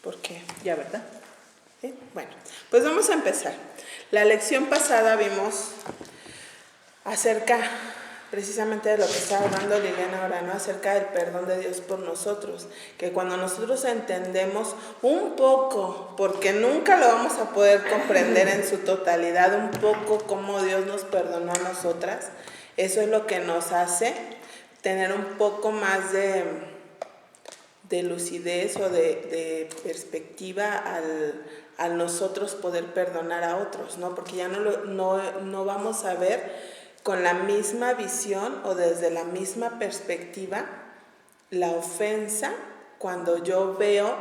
porque Ya, ¿verdad? ¿sí? Bueno, pues vamos a empezar. La lección pasada vimos acerca precisamente de lo que estaba hablando Liliana ahora, ¿no? Acerca del perdón de Dios por nosotros, que cuando nosotros entendemos un poco, porque nunca lo vamos a poder comprender en su totalidad, un poco cómo Dios nos perdonó a nosotras, eso es lo que nos hace tener un poco más de lucidez o de perspectiva al nosotros poder perdonar a otros, ¿no? Porque ya no vamos a ver con la misma visión o desde la misma perspectiva la ofensa cuando yo veo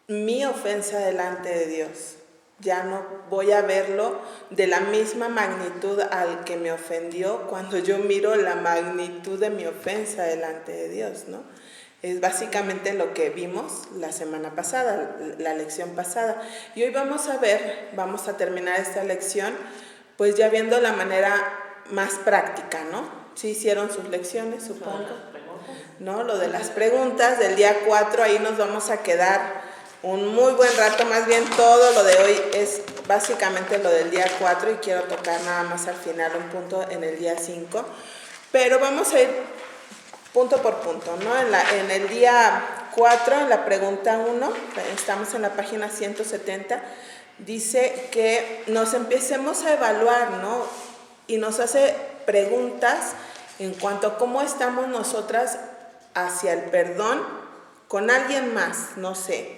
mi ofensa delante de Dios. Ya no voy a verlo de la misma magnitud al que me ofendió cuando yo miro la magnitud de mi ofensa delante de Dios, ¿no? Es básicamente lo que vimos la semana pasada, la lección pasada. Y hoy vamos a terminar esta lección pues ya viendo la manera más práctica, ¿no? Sí hicieron sus lecciones, supongo, ¿no? Lo de las preguntas del día 4, ahí nos vamos a quedar un muy buen rato, más bien todo lo de hoy es básicamente lo del día 4 y quiero tocar nada más al final un punto en el día 5, pero vamos a ir punto por punto, ¿no? En el día 4, en la pregunta 1, estamos en la página 170, dice que nos empecemos a evaluar, ¿no? Y nos hace preguntas en cuanto a cómo estamos nosotras hacia el perdón con alguien más, no sé.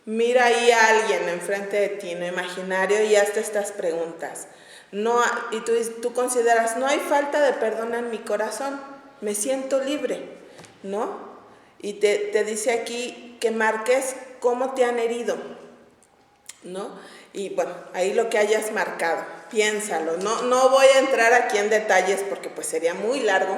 Mira ahí a alguien enfrente de ti, no imaginario, y hazte estas preguntas. No, y tú consideras, no hay falta de perdón en mi corazón, me siento libre, ¿no? Y te dice aquí que marques cómo te han herido, ¿no? Y bueno, ahí lo que hayas marcado, piénsalo. No voy a entrar aquí en detalles porque pues sería muy largo.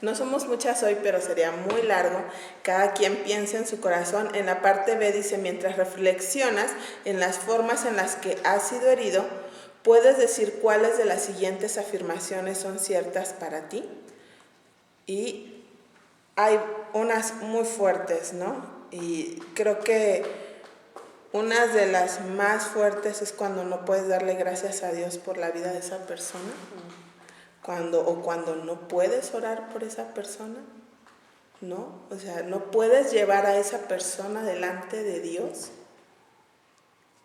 No somos muchas hoy, pero sería muy largo. Cada quien piensa en su corazón. En la parte B dice, mientras reflexionas en las formas en las que has sido herido, puedes decir cuáles de las siguientes afirmaciones son ciertas para ti. Y hay unas muy fuertes, ¿no? Y creo que una de las más fuertes es cuando no puedes darle gracias a Dios por la vida de esa persona, cuando no puedes orar por esa persona, ¿no? O sea, no puedes llevar a esa persona delante de Dios.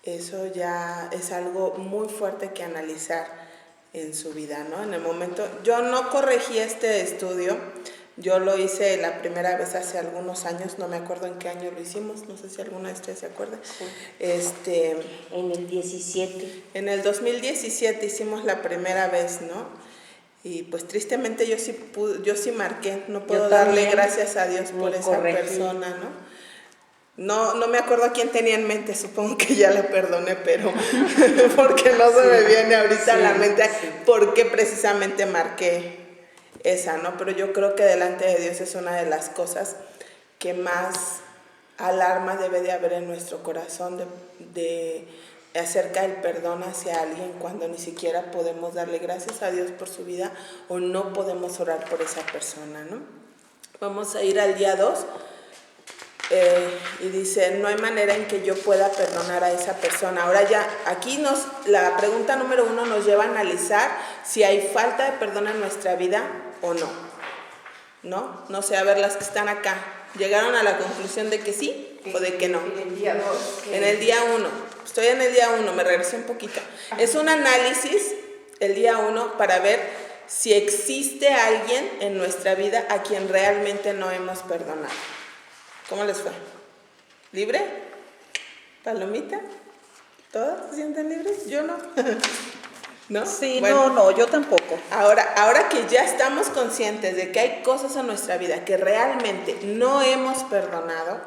Eso ya es algo muy fuerte que analizar en su vida, ¿no? En el momento, yo no corregí este estudio. Yo lo hice la primera vez hace algunos años, no me acuerdo en qué año lo hicimos, no sé si alguna de ustedes se acuerda. Sí. En el 17. En el 2017 hicimos la primera vez, ¿no? Y pues tristemente yo sí marqué, no puedo darle gracias a Dios por esa persona, ¿no? No me acuerdo a quién tenía en mente, supongo que ya la perdoné, pero porque no se me viene ahorita a la mente por qué precisamente marqué esa, ¿no? Pero yo creo que delante de Dios es una de las cosas que más alarma debe de haber en nuestro corazón de acerca del perdón hacia alguien cuando ni siquiera podemos darle gracias a Dios por su vida o no podemos orar por esa persona, ¿no? Vamos a ir al día 2 y dice, no hay manera en que yo pueda perdonar a esa persona. Ahora ya, aquí la pregunta número 1 nos lleva a analizar si hay falta de perdón en nuestra vida o no, ¿no? No sé, a ver, las que están acá, ¿llegaron a la conclusión de que sí o de que no? En el día 2. En el día 1, estoy en el día 1, me regresé un poquito. Es un análisis, el día 1, para ver si existe alguien en nuestra vida a quien realmente no hemos perdonado. ¿Cómo les fue? ¿Libre? ¿Palomita? ¿Todas se sienten libres? Yo no. ¿No? Sí, bueno, no, yo tampoco. Ahora que ya estamos conscientes de que hay cosas en nuestra vida que realmente no hemos perdonado,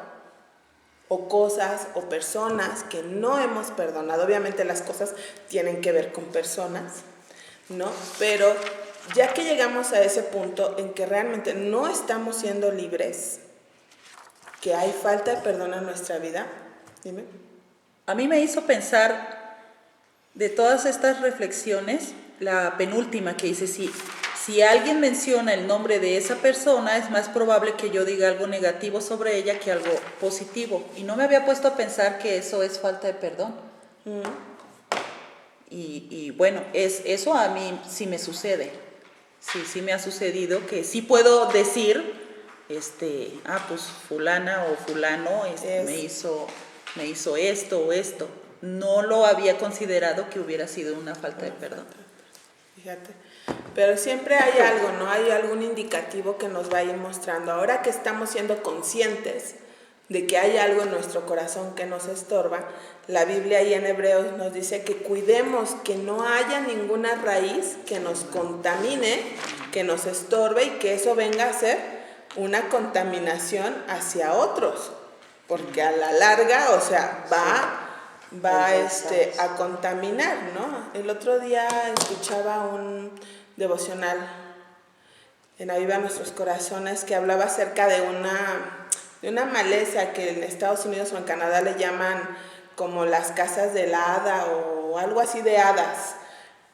o cosas o personas que no hemos perdonado, obviamente las cosas tienen que ver con personas, ¿no? Pero ya que llegamos a ese punto en que realmente no estamos siendo libres, que hay falta de perdón en nuestra vida, dime. A mí me hizo pensar de todas estas reflexiones, la penúltima que dice, si alguien menciona el nombre de esa persona, es más probable que yo diga algo negativo sobre ella que algo positivo. Y no me había puesto a pensar que eso es falta de perdón. Y bueno, eso a mí sí me sucede. Sí me ha sucedido que sí puedo decir, pues fulana o fulano me hizo esto o esto. No lo había considerado que hubiera sido una falta de perdón. Fíjate. Pero siempre hay algo, ¿no? Hay algún indicativo que nos va a ir mostrando. Ahora que estamos siendo conscientes de que hay algo en nuestro corazón que nos estorba, la Biblia ahí en Hebreos nos dice que cuidemos que no haya ninguna raíz que nos contamine, que nos estorbe y que eso venga a ser una contaminación hacia otros, porque a la larga, o sea, va a contaminar, ¿no? El otro día escuchaba un devocional en Aviva Nuestros Corazones que hablaba acerca de una maleza que en Estados Unidos o en Canadá le llaman como las casas de la hada o algo así de hadas.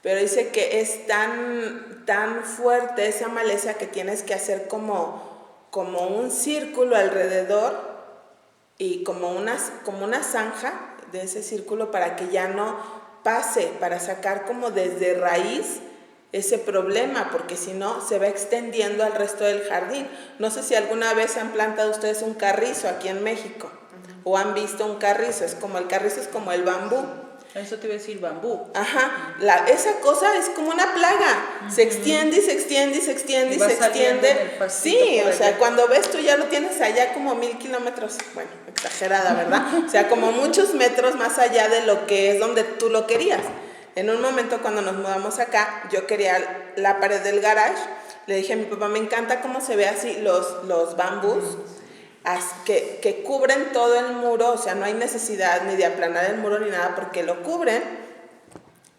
Pero dice que es tan fuerte esa maleza que tienes que hacer como un círculo alrededor y como una zanja de ese círculo para que ya no pase, para sacar como desde raíz ese problema, porque si no se va extendiendo al resto del jardín. No sé si alguna vez han plantado ustedes un carrizo aquí en México o han visto un carrizo. El carrizo es como el bambú. Eso te iba a decir, bambú. Ajá, esa cosa es como una plaga, se extiende y se extiende y se extiende y se extiende. Sí, o sea, cuando ves tú ya lo tienes allá como 1000 kilómetros, bueno, exagerada, ¿verdad? O sea, como muchos metros más allá de lo que es donde tú lo querías. En un momento cuando nos mudamos acá, yo quería la pared del garage, le dije a mi papá, me encanta cómo se ve así los bambús, que cubren todo el muro, o sea, no hay necesidad ni de aplanar el muro ni nada porque lo cubren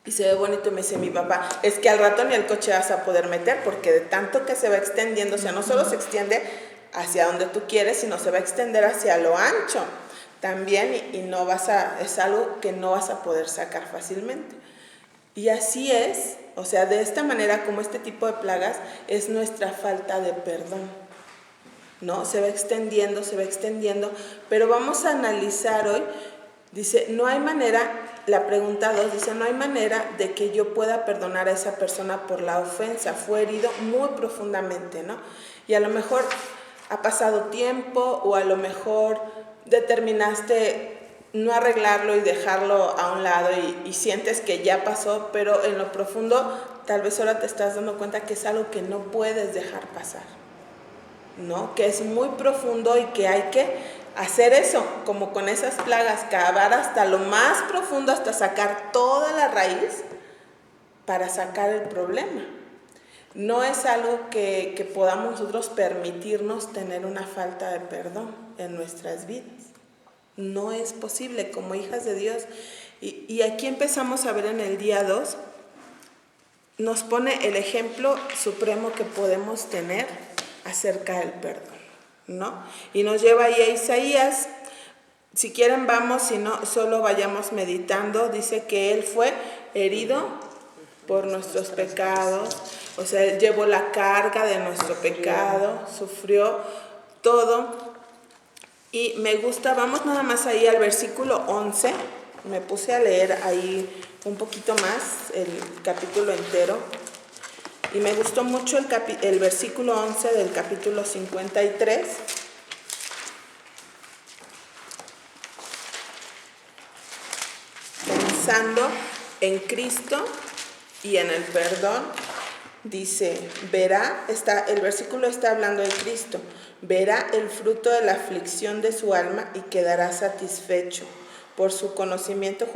y se ve bonito. Y me dice mi papá, es que al rato ni el coche vas a poder meter porque de tanto que se va extendiendo, o sea, no solo se extiende hacia donde tú quieres, sino se va a extender hacia lo ancho también y es algo que no vas a poder sacar fácilmente. Y así es, o sea, de esta manera como este tipo de plagas es nuestra falta de perdón, ¿no? Se va extendiendo, pero vamos a analizar hoy, dice, no hay manera, la pregunta 2 dice, no hay manera de que yo pueda perdonar a esa persona por la ofensa, fue herido muy profundamente, ¿no? Y a lo mejor ha pasado tiempo o a lo mejor determinaste no arreglarlo y dejarlo a un lado y sientes que ya pasó, pero en lo profundo tal vez ahora te estás dando cuenta que es algo que no puedes dejar pasar, ¿no? Que es muy profundo y que hay que hacer eso, como con esas plagas, cavar hasta lo más profundo, hasta sacar toda la raíz para sacar el problema. No es algo que podamos nosotros permitirnos tener una falta de perdón en nuestras vidas. No es posible como hijas de Dios. Y aquí empezamos a ver en el día 2, nos pone el ejemplo supremo que podemos tener acerca del perdón, ¿no? Y nos lleva ahí a Isaías. Si quieren vamos, si no, solo vayamos meditando. Dice que Él fue herido por nuestros pecados, o sea, Él llevó la carga de nuestro pecado, sufrió todo. Y me gusta, vamos nada más ahí al versículo 11, me puse a leer ahí un poquito más el capítulo entero. Y me gustó mucho el versículo 11 del capítulo 53. Pensando en Cristo y en el perdón, dice, el versículo está hablando de Cristo, verá el fruto de la aflicción de su alma y quedará satisfecho. Por su conocimiento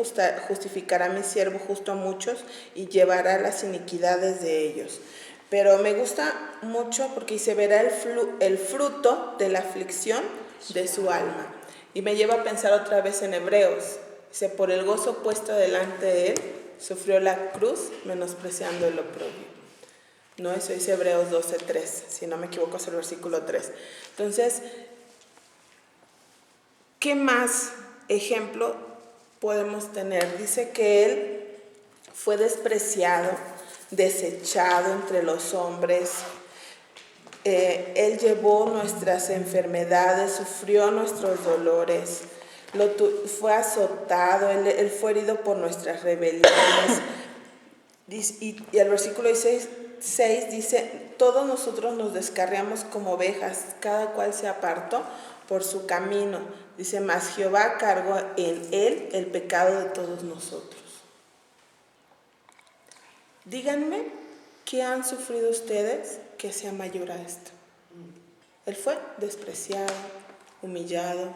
justificará mi siervo justo a muchos y llevará las iniquidades de ellos. Pero me gusta mucho porque dice, verá el fruto de la aflicción de su alma. Y me lleva a pensar otra vez en Hebreos. Dice, por el gozo puesto delante de él, sufrió la cruz, menospreciando el oprobio. No, eso dice Hebreos 12:3, si no me equivoco es el versículo 3. Entonces, ¿qué más ejemplo podemos tener? Dice que Él fue despreciado desechado entre los hombres. Él llevó nuestras enfermedades, sufrió nuestros dolores, fue azotado, él fue herido por nuestras rebeliones. Y el versículo 6 dice, todos nosotros nos descarriamos como ovejas, cada cual se apartó por su camino. Dice, mas Jehová cargó en él el pecado de todos nosotros. Díganme, ¿qué han sufrido ustedes que sea mayor a esto? Él fue despreciado, humillado,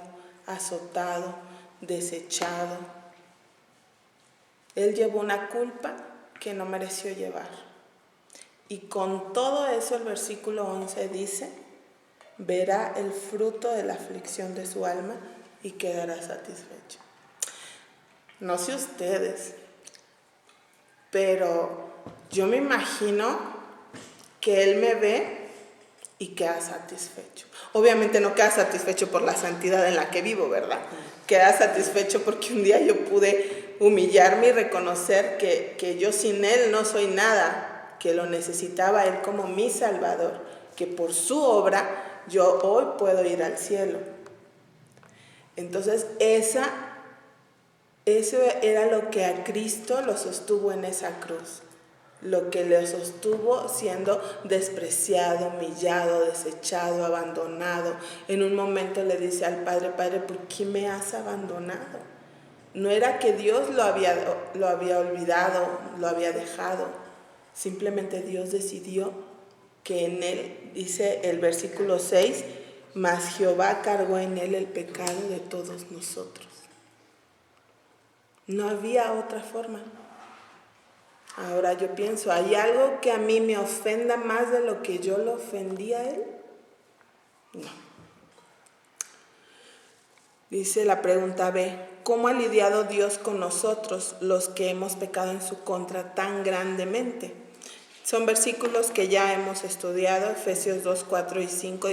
azotado, desechado. Él llevó una culpa que no mereció llevar. Y con todo eso el versículo 11 dice, verá el fruto de la aflicción de su alma y quedará satisfecho. No sé ustedes, pero yo me imagino que Él me ve y queda satisfecho. Obviamente no queda satisfecho por la santidad en la que vivo, ¿verdad? Queda satisfecho porque un día yo pude humillarme y reconocer que yo sin Él no soy nada, que lo necesitaba Él como mi Salvador, que por su obra yo hoy puedo ir al cielo. Entonces eso era lo que a Cristo lo sostuvo en esa cruz, lo que le sostuvo siendo despreciado, humillado, desechado, abandonado. En un momento le dice al Padre, Padre, ¿por qué me has abandonado? No era que Dios lo había olvidado, lo había dejado. Simplemente Dios decidió que en él, dice el versículo 6, mas Jehová cargó en él el pecado de todos nosotros. No había otra forma. Ahora yo pienso, ¿hay algo que a mí me ofenda más de lo que yo lo ofendí a Él? No. Dice la pregunta B, ¿cómo ha lidiado Dios con nosotros, los que hemos pecado en su contra tan grandemente? Son versículos que ya hemos estudiado, Efesios 2, 4 y 5,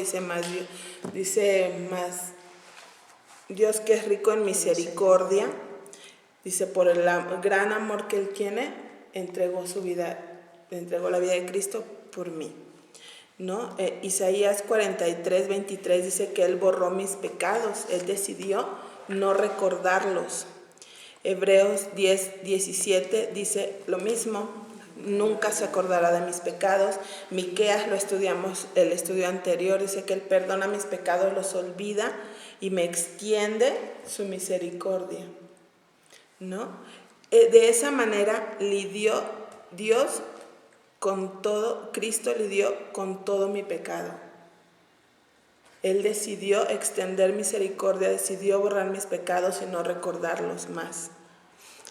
dice más Dios que es rico en misericordia, dice, por el gran amor que Él tiene, entregó la vida de Cristo por mí, ¿no? Isaías 43, 23 dice que Él borró mis pecados, Él decidió no recordarlos. Hebreos 10, 17 dice lo mismo, nunca se acordará de mis pecados. Miqueas, lo estudiamos, el estudio anterior, dice que Él perdona mis pecados, los olvida y me extiende su misericordia, ¿no? De esa manera lidió Dios con todo, Cristo lidió con todo mi pecado. Él decidió extender misericordia, decidió borrar mis pecados y no recordarlos más.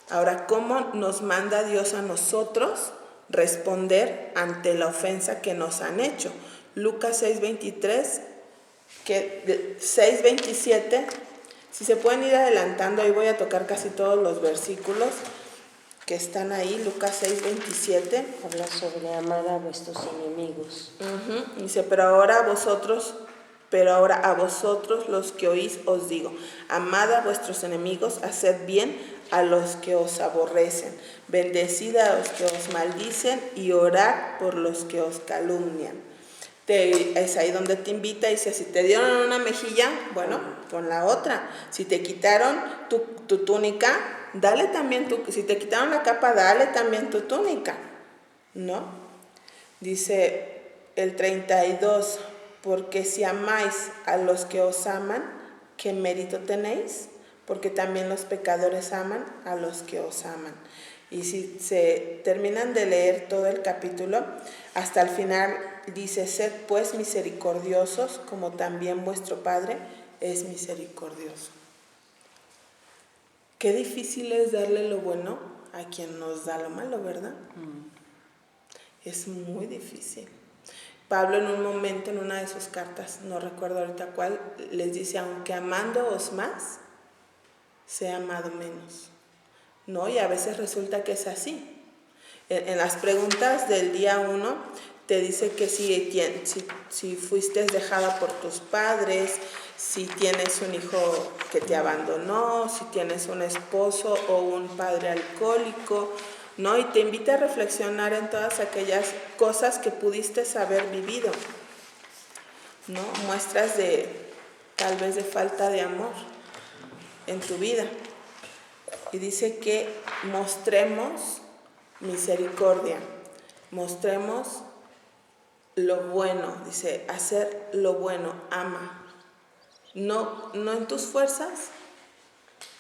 Ahora, ¿cómo nos manda Dios a nosotros responder ante la ofensa que nos han hecho? Lucas 6:23, 6:27. Si se pueden ir adelantando, ahí voy a tocar casi todos los versículos que están ahí. Lucas 6:27. Habla sobre amar a vuestros enemigos. Dice, pero ahora a vosotros los que oís os digo, amad a vuestros enemigos, haced bien a los que os aborrecen, bendecid a los que os maldicen y orad por los que os calumnian. Es ahí donde te invita y dice, si te dieron una mejilla, bueno, pon la otra. Si te quitaron tu túnica, dale también si te quitaron la capa, dale también tu túnica, ¿no? Dice el 32, porque si amáis a los que os aman, ¿qué mérito tenéis? Porque también los pecadores aman a los que os aman. Y si se terminan de leer todo el capítulo, hasta el final dice, sed pues misericordiosos, como también vuestro Padre es misericordioso. Qué difícil es darle lo bueno a quien nos da lo malo, ¿verdad? Es muy difícil. Pablo en un momento, en una de sus cartas, no recuerdo ahorita cuál, les dice, aunque amándoos más, sea amado menos, ¿no? Y a veces resulta que es así. En las preguntas del día 1 te dice que si fuiste dejada por tus padres, si tienes un hijo que te abandonó, si tienes un esposo o un padre alcohólico ¿no? Y te invita a reflexionar en todas aquellas cosas que pudiste haber vivido, ¿no? Muestras de, tal vez, de falta de amor en tu vida. Y dice que mostremos misericordia, mostremos lo bueno, dice, hacer lo bueno, ama. No en tus fuerzas,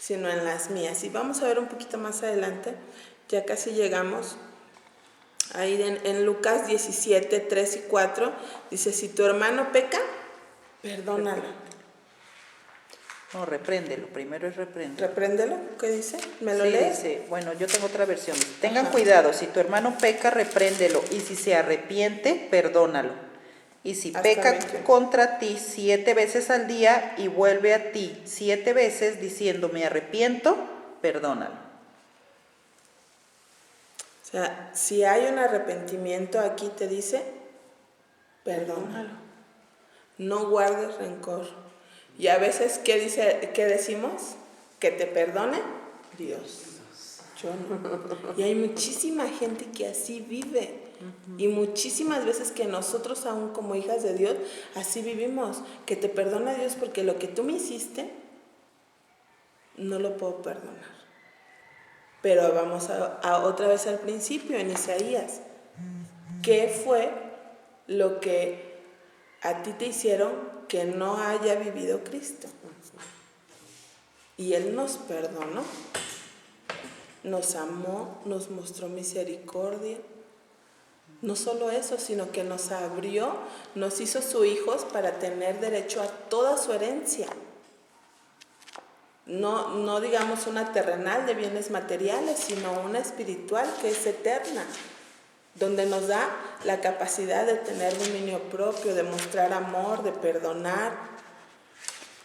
sino en las mías. Y vamos a ver un poquito más adelante, ya casi llegamos. Ahí en Lucas 17, 3 y 4, dice, si tu hermano peca, perdónalo. No, repréndelo, primero es repréndelo. ¿Repréndelo? ¿Qué dice? ¿Me lo Sí, lees? dice, bueno, yo tengo otra versión. Tengan cuidado, si tu hermano peca, repréndelo, y si se arrepiente, perdónalo. Y si Hasta peca 20. contra ti 7 veces al día y vuelve a ti 7 veces diciendo me arrepiento, perdónalo. O sea, si hay un arrepentimiento, aquí te dice, perdónalo. No guardes rencor. Y a veces, ¿qué decimos? Que te perdone Dios. Yo no. Y hay muchísima gente que así vive. Y muchísimas veces que nosotros, aún como hijas de Dios, así vivimos. Que te perdone Dios porque lo que tú me hiciste, no lo puedo perdonar. Pero vamos a otra vez al principio, en Isaías. ¿Qué fue lo que a ti te hicieron que no haya vivido Cristo? Y Él nos perdonó, nos amó, nos mostró misericordia. No solo eso, sino que nos abrió, nos hizo sus hijos para tener derecho a toda su herencia. No digamos una terrenal de bienes materiales, sino una espiritual que es eterna, donde nos da la capacidad de tener dominio propio, de mostrar amor, de perdonar,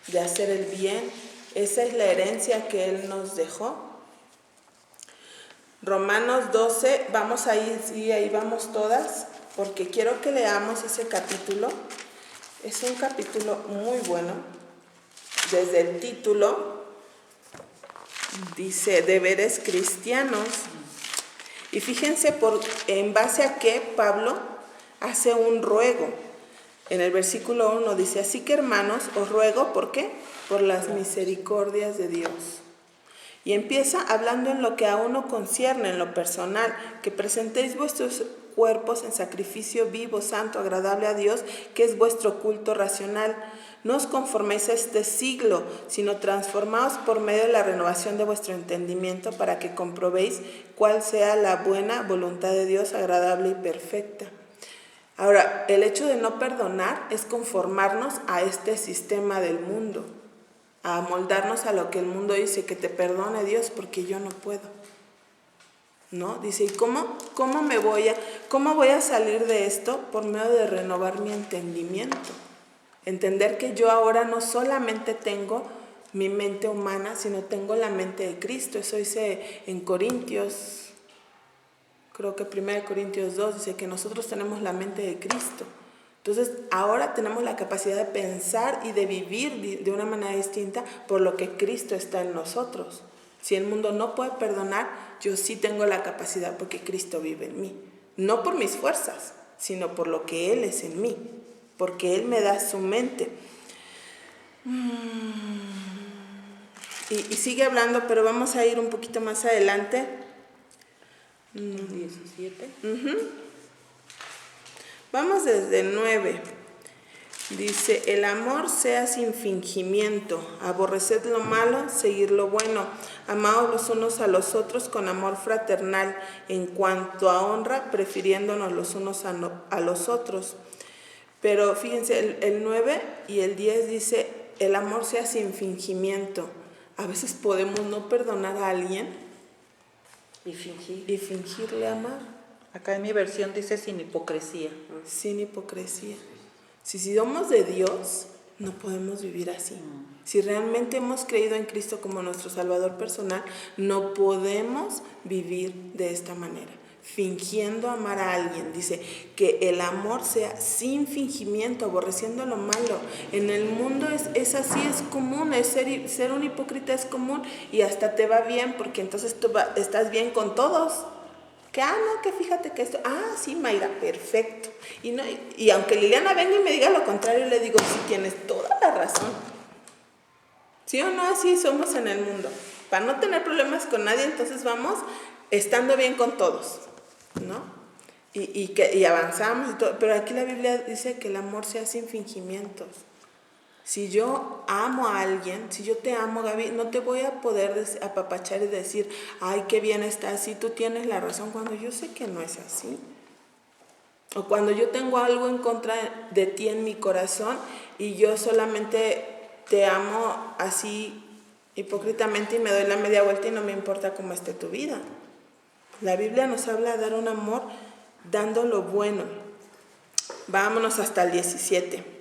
de hacer el bien. Esa es la herencia que Él nos dejó. Romanos 12, vamos ahí, sí, ahí vamos todas, porque quiero que leamos ese capítulo. Es un capítulo muy bueno. Desde el título dice deberes cristianos. Y fíjense en base a qué Pablo hace un ruego. En el versículo 1 dice, así que hermanos, os ruego, ¿por qué? Por las misericordias de Dios. Y empieza hablando en lo que a uno concierne, en lo personal, que presentéis vuestros cuerpos en sacrificio vivo, santo, agradable a Dios, que es vuestro culto racional. No os conforméis a este siglo, sino transformaos por medio de la renovación de vuestro entendimiento para que comprobéis cuál sea la buena voluntad de Dios, agradable y perfecta. Ahora, el hecho de no perdonar es conformarnos a este sistema del mundo, a amoldarnos a lo que el mundo dice, que te perdone Dios porque yo no puedo, ¿no? Dice, ¿y cómo voy a salir de esto? Por medio de renovar mi entendimiento. Entender que yo ahora no solamente tengo mi mente humana, sino tengo la mente de Cristo. Eso dice en Corintios, creo que 1 Corintios 2, dice que nosotros tenemos la mente de Cristo. Entonces, ahora tenemos la capacidad de pensar y de vivir de una manera distinta por lo que Cristo está en nosotros. Si el mundo no puede perdonar, yo sí tengo la capacidad porque Cristo vive en mí. No por mis fuerzas, sino por lo que Él es en mí, porque Él me da su mente. Y sigue hablando, pero vamos a ir un poquito más adelante. 17. Vamos desde 9. Dice, el amor sea sin fingimiento, aborreced lo malo, seguid lo bueno, amaos los unos a los otros con amor fraternal, en cuanto a honra, prefiriéndonos los unos a los otros. Pero fíjense, el 9 y el 10 dice, el amor sea sin fingimiento. A veces podemos no perdonar a alguien y fingirle amar. Acá en mi versión dice sin hipocresía. Sin hipocresía. Si somos de Dios, no podemos vivir así. Si realmente hemos creído en Cristo como nuestro Salvador personal, no podemos vivir de esta manera, fingiendo amar a alguien. Dice que el amor sea sin fingimiento, aborreciendo lo malo. En el mundo es así, es común, ser un hipócrita es común y hasta te va bien porque entonces tú estás bien con todos. Que, no, que fíjate que esto, sí, Mayra, perfecto. Y aunque Liliana venga y me diga lo contrario, le digo, sí, tienes toda la razón. ¿Sí o no? Así somos en el mundo. Para no tener problemas con nadie, entonces vamos estando bien con todos, ¿no? Y avanzamos y todo. Pero aquí la Biblia dice que el amor sea sin fingimientos. Si yo amo a alguien, si yo te amo, Gaby, no te voy a poder apapachar y decir, ay, qué bien estás, sí, tú tienes la razón, cuando yo sé que no es así. O cuando yo tengo algo en contra de ti en mi corazón y yo solamente te amo así hipócritamente y me doy la media vuelta y no me importa cómo esté tu vida. La Biblia nos habla de dar un amor dando lo bueno. Vámonos hasta el 17.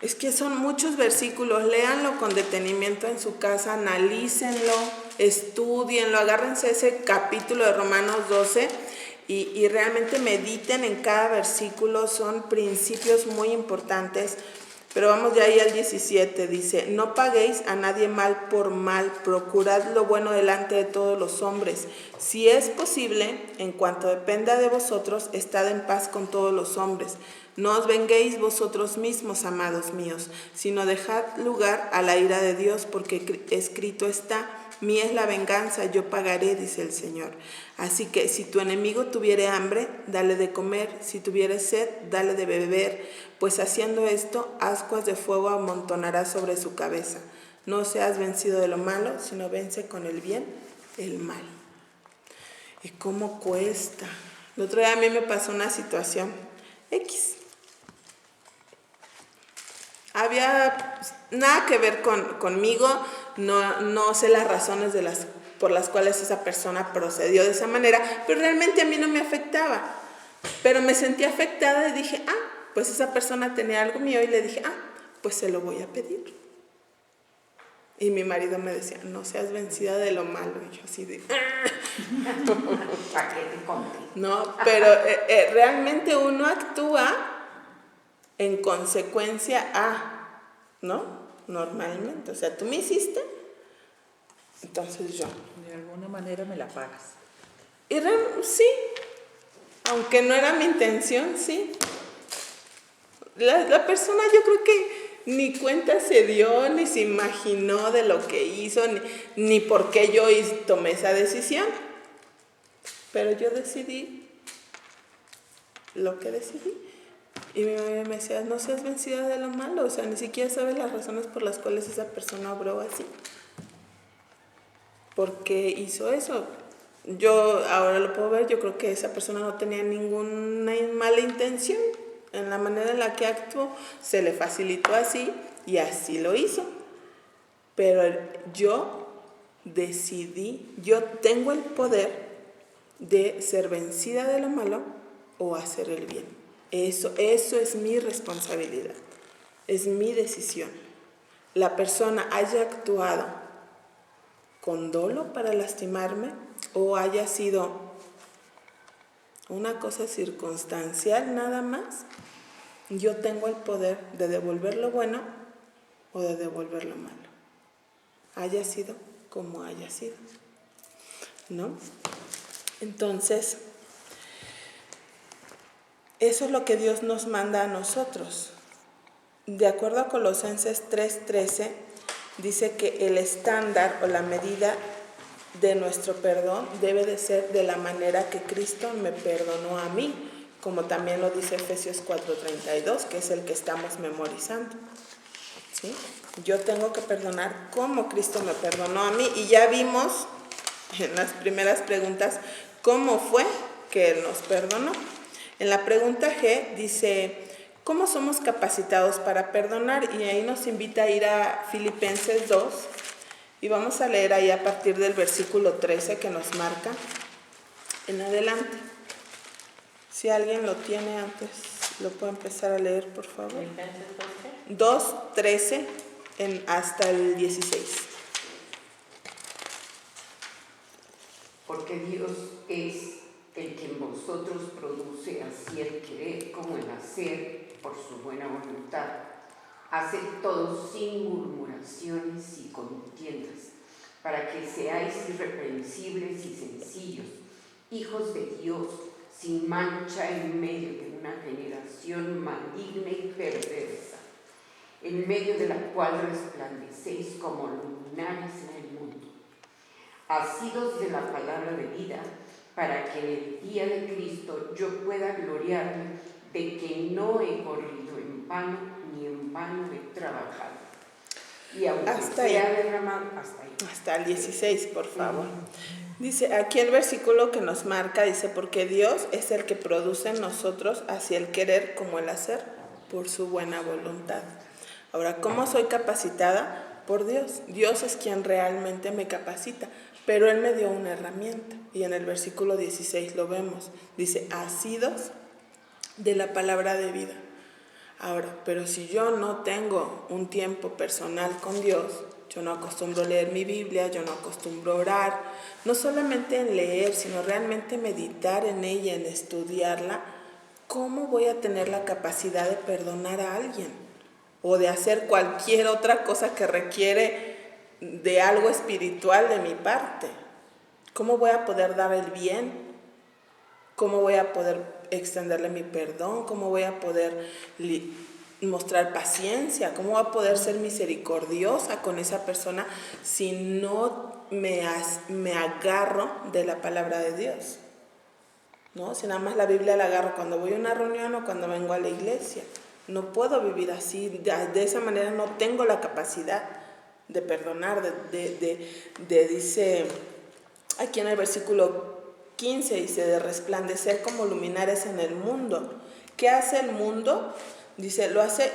Es que son muchos versículos, léanlo con detenimiento en su casa, analícenlo, estudienlo, agárrense ese capítulo de Romanos 12 y realmente mediten en cada versículo, son principios muy importantes. Pero vamos de ahí al 17, dice, no paguéis a nadie mal por mal, procurad lo bueno delante de todos los hombres. Si es posible, en cuanto dependa de vosotros, estad en paz con todos los hombres. No os venguéis vosotros mismos, amados míos, sino dejad lugar a la ira de Dios, porque escrito está, mía es la venganza, yo pagaré, dice el Señor. Así que si tu enemigo tuviere hambre, dale de comer, si tuviere sed, dale de beber, pues haciendo esto, ascuas de fuego amontonarás sobre su cabeza. No seas vencido de lo malo, sino vence con el bien el mal. ¿Y cómo cuesta? El otro día a mí me pasó una situación X. Había nada que ver conmigo, no sé las razones por las cuales esa persona procedió de esa manera, pero realmente a mí no me afectaba. Pero me sentí afectada y dije, pues esa persona tenía algo mío y le dije, pues se lo voy a pedir. Y mi marido me decía, no seas vencida de lo malo. Y yo así de... No, pero realmente uno actúa en consecuencia ¿no? Normalmente. O sea, tú me hiciste, entonces yo. De alguna manera me la pagas. Y sí, aunque no era mi intención, sí. La persona yo creo que ni cuenta se dio, ni se imaginó de lo que hizo, ni por qué yo tomé esa decisión. Pero yo decidí lo que decidí. Y mi mamá me decía, no seas vencida de lo malo, o sea, ni siquiera sabes las razones por las cuales esa persona obró así. ¿Por qué hizo eso? Yo ahora lo puedo ver, yo creo que esa persona no tenía ninguna mala intención. En la manera en la que actuó, se le facilitó así y así lo hizo. Pero yo decidí, yo tengo el poder de ser vencida de lo malo o hacer el bien. Eso es mi responsabilidad, es mi decisión. La persona haya actuado con dolo para lastimarme o haya sido una cosa circunstancial nada más, yo tengo el poder de devolver lo bueno o de devolver lo malo. Haya sido como haya sido, ¿no? Entonces, eso es lo que Dios nos manda a nosotros. De acuerdo a Colosenses 3:13, dice que el estándar o la medida de nuestro perdón debe de ser de la manera que Cristo me perdonó a mí, como también lo dice Efesios 4:32, que es el que estamos memorizando. ¿Sí? Yo tengo que perdonar como Cristo me perdonó a mí, y ya vimos en las primeras preguntas cómo fue que Él nos perdonó. En la pregunta G dice, ¿cómo somos capacitados para perdonar? Y ahí nos invita a ir a Filipenses 2 y vamos a leer ahí a partir del versículo 13 que nos marca en adelante. Si alguien lo tiene antes, lo puede empezar a leer, por favor. Filipenses 2:13 hasta el 16. Porque Dios es el que en vosotros produce así el querer como el hacer por su buena voluntad. Haced todo sin murmuraciones y contiendas, para que seáis irreprensibles y sencillos, hijos de Dios, sin mancha en medio de una generación maligna y perversa, en medio de la cual resplandecéis como luminares en el mundo, asidos de la palabra de vida, para que en el día de Cristo yo pueda gloriarme de que no he corrido en vano, ni en vano he trabajado. Y aunque Hasta sea ahí. derramado, hasta ahí. Hasta el 16, por favor. Dice, aquí el versículo que nos marca, dice, porque Dios es el que produce en nosotros así el querer como el hacer, por su buena voluntad. Ahora, ¿cómo soy capacitada? Por Dios. Dios es quien realmente me capacita, pero Él me dio una herramienta. Y en el versículo 16 lo vemos. Dice, asidos de la palabra de vida. Ahora, pero si yo no tengo un tiempo personal con Dios, yo no acostumbro a leer mi Biblia, yo no acostumbro a orar, no solamente en leer, sino realmente meditar en ella, en estudiarla, ¿cómo voy a tener la capacidad de perdonar a alguien? O de hacer cualquier otra cosa que requiere de algo espiritual de mi parte. ¿Cómo voy a poder dar el bien? ¿Cómo voy a poder extenderle mi perdón? ¿Cómo voy a poder mostrar paciencia? ¿Cómo voy a poder ser misericordiosa con esa persona si no me agarro de la palabra de Dios? ¿No? Si nada más la Biblia la agarro cuando voy a una reunión o cuando vengo a la iglesia. No puedo vivir así, de esa manera no tengo la capacidad de perdonar, dice aquí en el versículo 15, dice, de resplandecer como luminares en el mundo. ¿Qué hace el mundo? Dice, lo hace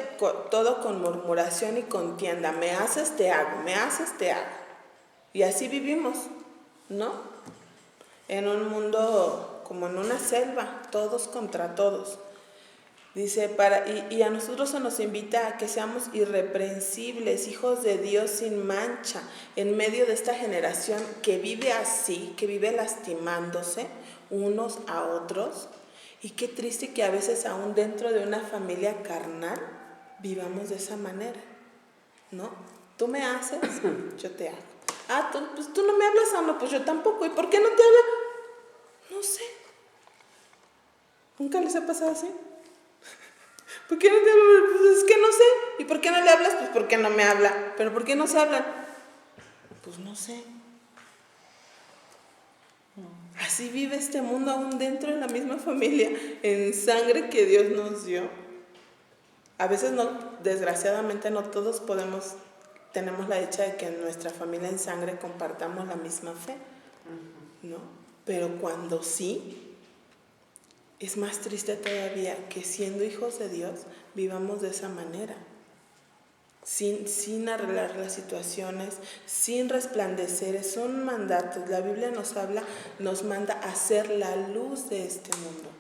todo con murmuración y contienda. Me haces, te hago, me haces, te hago. Y así vivimos, ¿no? En un mundo como en una selva, todos contra todos. Dice, y a nosotros se nos invita a que seamos irreprensibles, hijos de Dios sin mancha, en medio de esta generación que vive así, que vive lastimándose unos a otros. Y qué triste que a veces aún dentro de una familia carnal vivamos de esa manera, ¿no? Tú me haces, yo te hago. Ah, tú no me hablas, no, pues yo tampoco. ¿Y por qué no te hablas? No sé. ¿Nunca les ha pasado así? ¿Por qué no te hablas? Pues es que no sé. ¿Y por qué no le hablas? Pues porque no me habla. ¿Pero por qué no se hablan? Pues no sé. Así vive este mundo aún dentro de la misma familia, en sangre que Dios nos dio. A veces no, desgraciadamente no todos tenemos la dicha de que en nuestra familia en sangre compartamos la misma fe, ¿no? Pero cuando sí, es más triste todavía que siendo hijos de Dios vivamos de esa manera, sin arreglar las situaciones, sin resplandecer. Son mandatos. La Biblia nos manda a ser la luz de este mundo,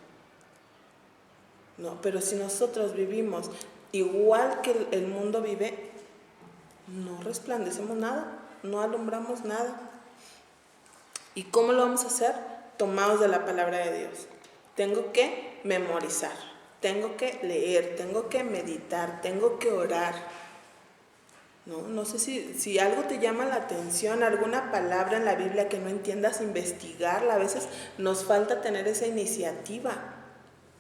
¿no? Pero si nosotros vivimos igual que el mundo vive, no resplandecemos nada, no alumbramos nada. ¿Y cómo lo vamos a hacer? Tomados de la palabra de Dios. Tengo que memorizar, tengo que leer, tengo que meditar, tengo que orar. No sé si algo te llama la atención, alguna palabra en la Biblia que no entiendas, investigarla. A veces nos falta tener esa iniciativa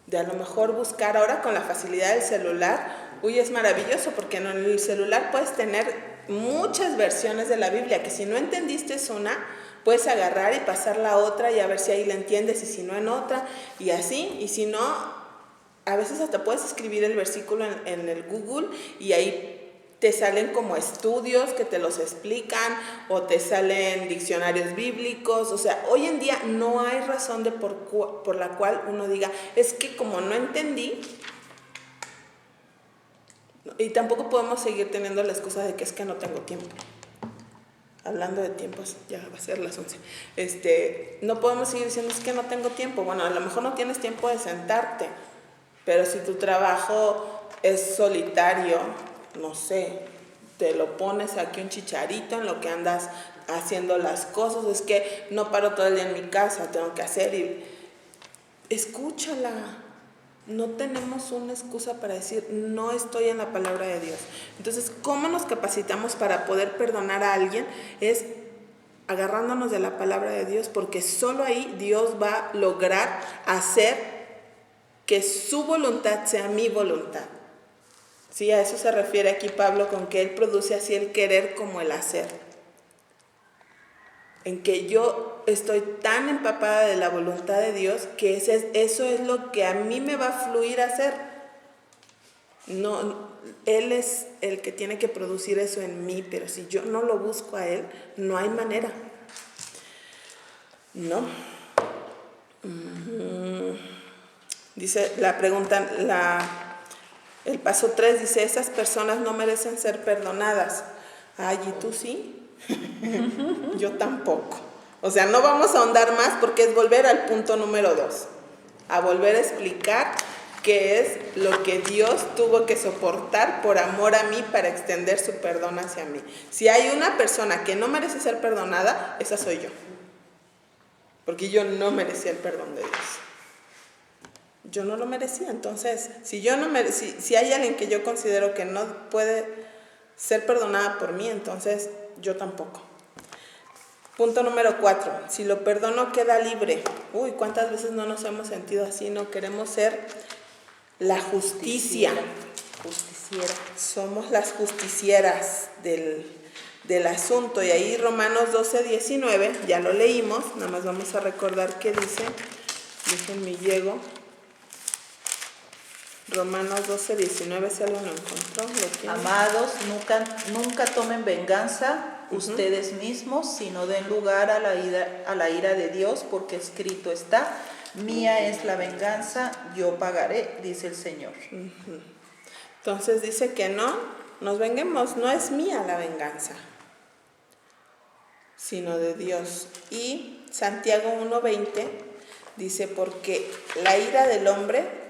de a lo mejor buscar. Ahora con la facilidad del celular, es maravilloso porque en el celular puedes tener muchas versiones de la Biblia, que si no entendiste una, puedes agarrar y pasarla a otra y a ver si ahí la entiendes, y si no en otra, y así. Y si no, a veces hasta puedes escribir el versículo en el Google y ahí te salen como estudios que te los explican, o te salen diccionarios bíblicos. O sea, hoy en día no hay razón por la cual uno diga, es que como no entendí. Y tampoco podemos seguir teniendo la excusa de que es que no tengo tiempo. Hablando de tiempos, ya va a ser las 11. No podemos seguir diciendo, es que no tengo tiempo. Bueno, a lo mejor no tienes tiempo de sentarte, pero si tu trabajo es solitario, no sé, te lo pones aquí un chicharito en lo que andas haciendo las cosas. Es que no paro todo el día en mi casa, tengo que hacer. Y escúchala. No tenemos una excusa para decir, no estoy en la palabra de Dios. Entonces, ¿cómo nos capacitamos para poder perdonar a alguien? Es agarrándonos de la palabra de Dios, porque solo ahí Dios va a lograr hacer que su voluntad sea mi voluntad. Sí, a eso se refiere aquí Pablo con que él produce así el querer como el hacer. En que yo estoy tan empapada de la voluntad de Dios que eso es lo que a mí me va a fluir a hacer. No, Él es el que tiene que producir eso en mí, pero si yo no lo busco a Él, no hay manera. ¿No? Dice la pregunta, el paso 3 dice, esas personas no merecen ser perdonadas. Ay, ¿y tú sí? Yo tampoco. O sea, no vamos a ahondar más porque es volver al punto número 2, a volver a explicar qué es lo que Dios tuvo que soportar por amor a mí para extender su perdón hacia mí. Si hay una persona que no merece ser perdonada, esa soy yo. Porque yo no merecía el perdón de Dios. Yo no lo merecía. Entonces, si hay alguien que yo considero que no puede ser perdonada por mí, entonces yo tampoco. Punto número 4. Si lo perdono, queda libre. Uy, ¿cuántas veces no nos hemos sentido así? No queremos ser la justicia. Justiciera. Somos las justicieras del asunto. Y ahí Romanos 12:19, ya lo leímos, nada más vamos a recordar qué dice. Déjenme llego. Romanos 12:19, si alguien lo encontró. Amados, nunca tomen venganza ustedes mismos, sino den lugar a la ira de Dios, porque escrito está, mía es la venganza, yo pagaré, dice el Señor. Entonces dice que no nos vengemos, no es mía la venganza, sino de Dios. Y Santiago 1:20 dice, porque la ira del hombre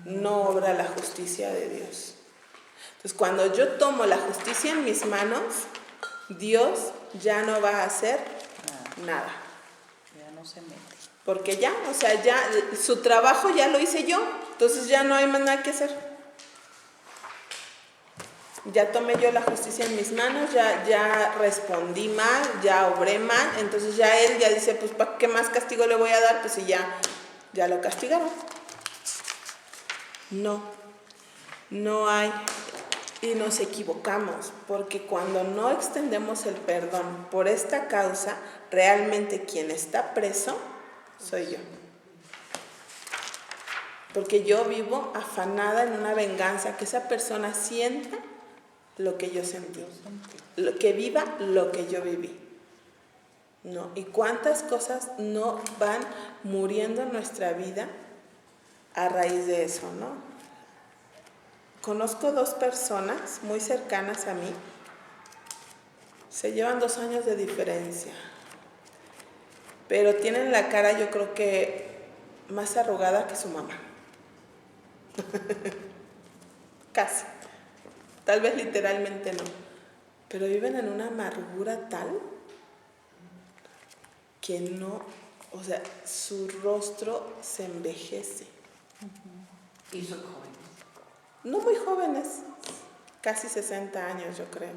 no obra la justicia de Dios. Entonces, cuando yo tomo la justicia en mis manos, Dios ya no va a hacer nada. Ya no se mete. Porque ya, o sea, ya su trabajo ya lo hice yo, entonces ya no hay más nada que hacer. Ya tomé yo la justicia en mis manos, ya respondí mal, ya obré mal, entonces ya él ya dice, pues ¿para qué más castigo le voy a dar? Pues si ya lo castigaron. No hay, y nos equivocamos, porque cuando no extendemos el perdón por esta causa, realmente quien está preso soy yo. Porque yo vivo afanada en una venganza, que esa persona sienta lo que yo sentí, que viva lo que yo viví. ¿No? Y cuántas cosas no van muriendo en nuestra vida a raíz de eso, ¿no? Conozco 2 personas muy cercanas a mí, se llevan 2 años de diferencia, pero tienen la cara, yo creo que más arrugada que su mamá. Casi. Tal vez literalmente no, pero viven en una amargura tal que no, o sea, su rostro se envejece. Y son jóvenes. No muy jóvenes, casi 60 años yo creo,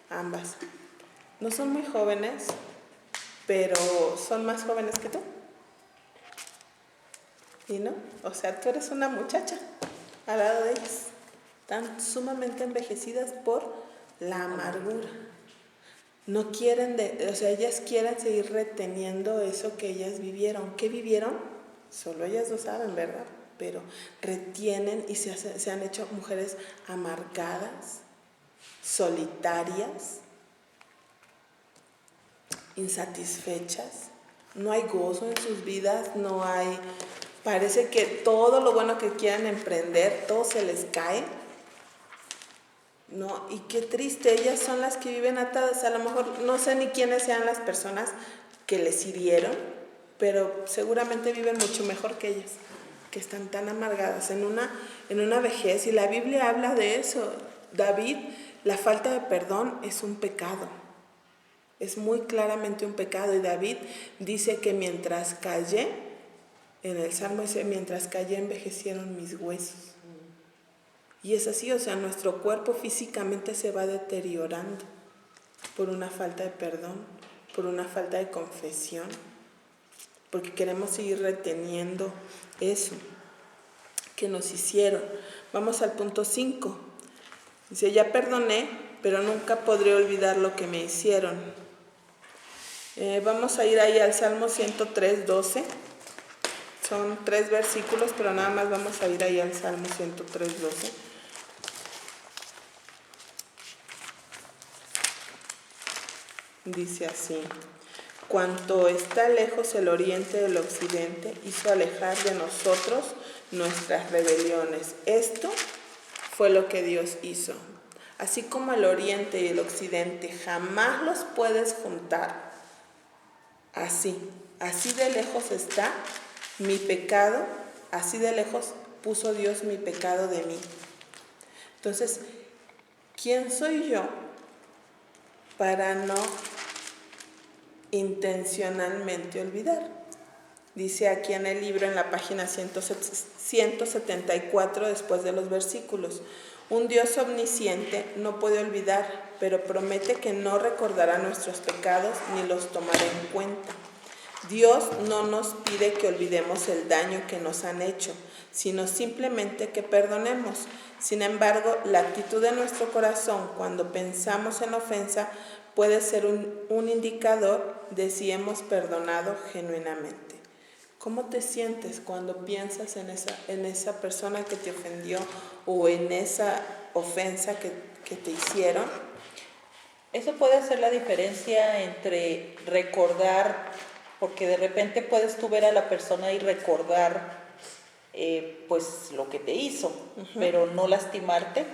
ambas. No son muy jóvenes, pero son más jóvenes que tú. ¿Y no? O sea, tú eres una muchacha al lado de ellas. Están sumamente envejecidas por la amargura. No quieren, o sea, ellas quieren seguir reteniendo eso que ellas vivieron. ¿Qué vivieron? Solo ellas lo saben, ¿verdad? Pero retienen y se han hecho mujeres amargadas, solitarias, insatisfechas. No hay gozo en sus vidas, parece que todo lo bueno que quieran emprender, todo se les cae. No, y qué triste, ellas son las que viven atadas. A lo mejor no sé ni quiénes sean las personas que les hirieron, pero seguramente viven mucho mejor que ellas, que están tan amargadas en una vejez. Y la Biblia habla de eso. David, la falta de perdón es un pecado, es muy claramente un pecado. Y David dice que mientras callé, en el Salmo dice, mientras callé envejecieron mis huesos. Y es así, o sea, nuestro cuerpo físicamente se va deteriorando por una falta de perdón. por una falta de confesión, porque queremos seguir reteniendo eso que nos hicieron. Vamos al punto 5. Dice, ya perdoné, pero nunca podré olvidar lo que me hicieron. Vamos a ir ahí al Salmo 103, 12. Son 3 versículos, pero nada más vamos a ir ahí al Salmo 103, 12. Dice así: cuanto está lejos el oriente del occidente, hizo alejar de nosotros nuestras rebeliones. Esto fue lo que Dios hizo. Así como el oriente y el occidente jamás los puedes juntar, así de lejos está mi pecado, así de lejos puso Dios mi pecado de mí. Entonces, ¿quién soy yo para no intencionalmente olvidar? Dice aquí en el libro, en la página 174, después de los versículos: un Dios omnisciente no puede olvidar, pero promete que no recordará nuestros pecados ni los tomará en cuenta. Dios no nos pide que olvidemos el daño que nos han hecho, sino simplemente que perdonemos. Sin embargo, la actitud de nuestro corazón cuando pensamos en ofensa puede ser un indicador de si hemos perdonado genuinamente. ¿Cómo te sientes cuando piensas en esa persona que te ofendió o en esa ofensa que te hicieron? Eso puede hacer la diferencia entre recordar, porque de repente puedes tú ver a la persona y recordar pues lo que te hizo, pero no lastimarte.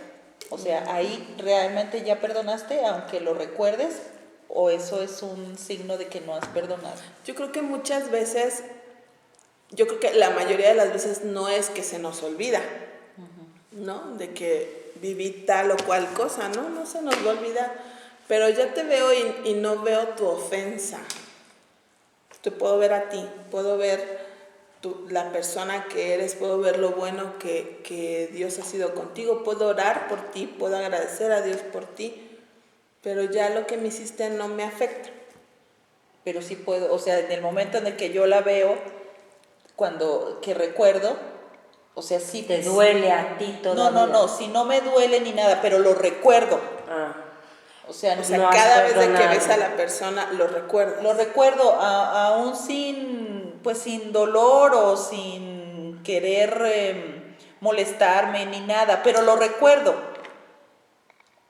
O sea, ahí realmente ya perdonaste, aunque lo recuerdes, o eso es un signo de que no has perdonado. Yo creo que muchas veces, yo creo que la mayoría de las veces no es que se nos olvida, ¿no? De que viví tal o cual cosa, no se nos va a olvidar. Pero ya te veo y no veo tu ofensa. Te puedo ver a ti, puedo ver la persona que eres, puedo ver lo bueno que Dios ha sido contigo, puedo orar por ti, puedo agradecer a Dios por ti, pero ya lo que me hiciste no me afecta. Pero sí puedo, o sea, en el momento en el que yo la veo, que recuerdo, o sea, sí. ¿Te duele a ti todavía? No, si no me duele ni nada, pero lo recuerdo. O sea, no cada vez de que ves a la persona lo recuerdas. Lo recuerdo, aún sin dolor o sin querer molestarme ni nada, pero lo recuerdo.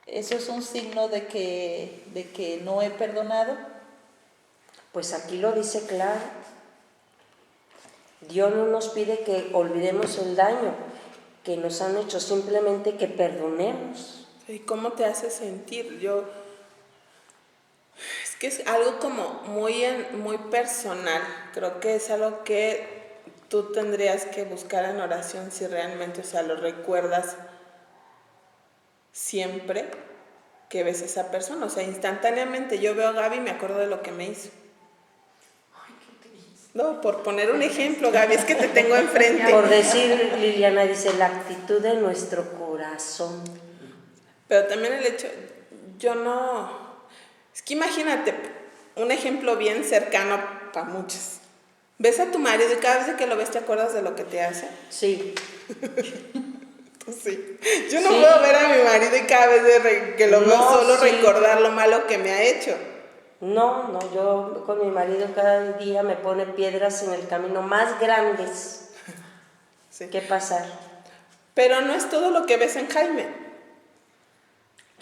¿Eso es un signo de que no he perdonado? Pues aquí lo dice claro. Dios no nos pide que olvidemos el daño que nos han hecho, simplemente que perdonemos. ¿Y cómo te hace sentir? Es que es algo como muy personal. Creo que es algo que tú tendrías que buscar en oración si realmente, o sea, lo recuerdas siempre que ves a esa persona. O sea, instantáneamente yo veo a Gaby y me acuerdo de lo que me hizo. No, por poner un ejemplo, Gaby, es que te tengo enfrente. Por decir, Liliana dice, la actitud de nuestro corazón. Pero también el hecho, es que imagínate, un ejemplo bien cercano para muchos. ¿Ves a tu marido y cada vez que lo ves te acuerdas de lo que te hace? Sí. Sí. Yo no puedo ver a mi marido y cada vez que lo veo solo recordar lo malo que me ha hecho. No, yo con mi marido cada día me pone piedras en el camino más grandes que pasar. Pero no es todo lo que ves en Jaime.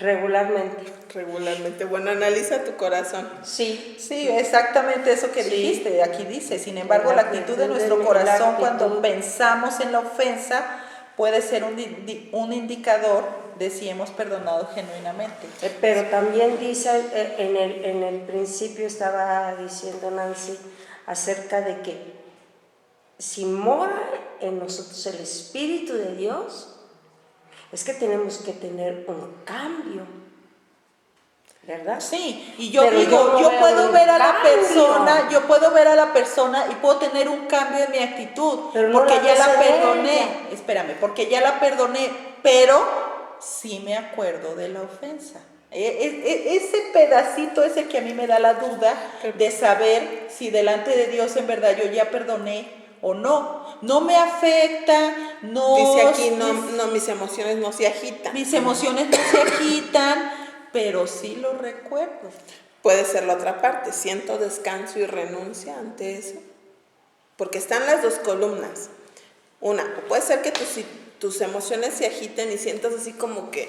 Regularmente. Bueno, analiza tu corazón. Sí, exactamente eso que dijiste. Aquí dice, sin embargo, la actitud de nuestro corazón cuando pensamos en la ofensa puede ser un indicador de si hemos perdonado genuinamente. Pero también dice, en el principio estaba diciendo Nancy acerca de que si mora en nosotros el Espíritu de Dios, es que tenemos que tener un cambio, ¿verdad? Sí, y yo puedo ver a la persona y puedo tener un cambio en mi actitud, porque ya la perdoné, pero sí me acuerdo de la ofensa. Ese pedacito es el que a mí me da la duda de saber si delante de Dios en verdad yo ya perdoné o no. No me afecta, no... Dice aquí, no, mis emociones no se agitan. Mis emociones no se agitan, pero sí lo recuerdo. Puede ser la otra parte, siento descanso y renuncia ante eso. Porque están las dos columnas. Una, puede ser que tus emociones se agiten y sientas así como que...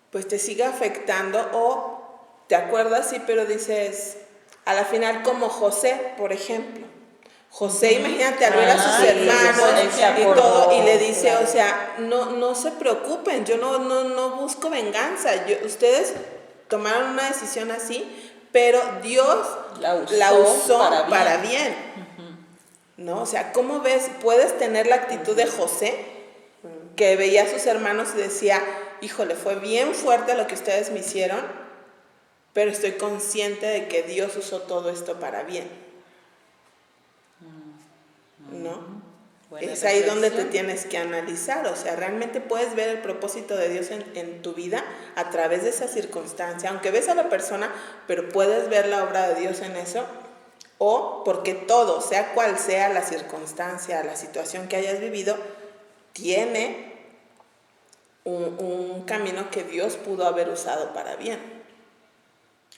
pues te sigue afectando, o te acuerdas, sí, pero dices, a la final como José, por ejemplo. José, imagínate, al ver a sus hermanos y todo, y le dice, o sea, no se preocupen, yo no busco venganza, ustedes tomaron una decisión así, pero Dios la usó para bien. ¿No? O sea, ¿cómo ves? Puedes tener la actitud de José, que veía a sus hermanos y decía, híjole, fue bien fuerte lo que ustedes me hicieron, pero estoy consciente de que Dios usó todo esto para bien. ¿No? Buena es ahí donde te reflexión. tienes que analizar, o sea, realmente puedes ver el propósito de Dios en tu vida a través de esa circunstancia, aunque ves a la persona, pero puedes ver la obra de Dios en eso, o porque todo, sea cual sea la circunstancia, la situación que hayas vivido, tiene un camino que Dios pudo haber usado para bien.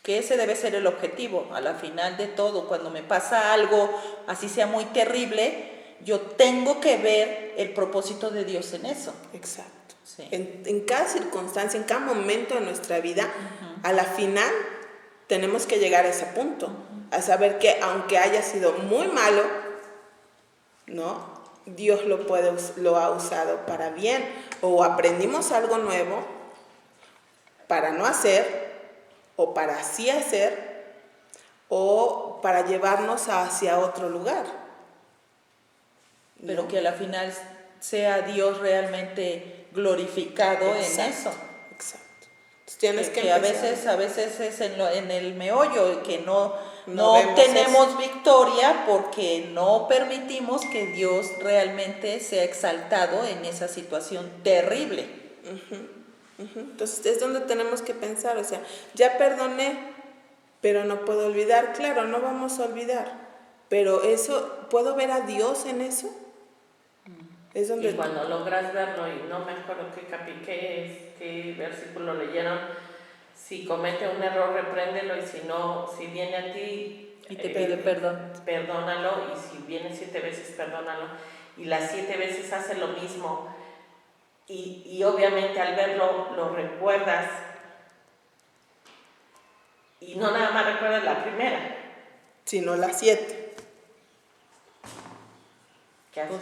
Que ese debe ser el objetivo, a la final de todo, cuando me pasa algo, así sea muy terrible, yo tengo que ver el propósito de Dios en eso. Exacto. Sí. En cada circunstancia, en cada momento de nuestra vida, a la final tenemos que llegar a ese punto, a saber que aunque haya sido muy malo, ¿no? Dios lo ha usado para bien, o aprendimos algo nuevo para no hacer, o para sí hacer, o para llevarnos hacia otro lugar. Pero ¿no? que a la final sea Dios realmente glorificado en eso. Exacto. Entonces tienes que a empezar. veces es en el meollo, que no vemos tenemos eso. victoria porque no permitimos que Dios realmente sea exaltado en esa situación terrible. Entonces es donde tenemos que pensar, o sea, ya perdoné, pero no puedo olvidar. Claro, no vamos a olvidar, pero eso, ¿puedo ver a Dios en eso? Es donde Y cuando logras verlo, y no me acuerdo qué versículo leyeron, si comete un error, repréndelo, y si no, si viene a ti Y te pide perdón. Perdónalo, y si viene 7 veces, perdónalo, y las 7 veces hace lo mismo, y obviamente al verlo lo recuerdas, y no nada más recuerdas la primera. sino las 7. ¿Qué haces?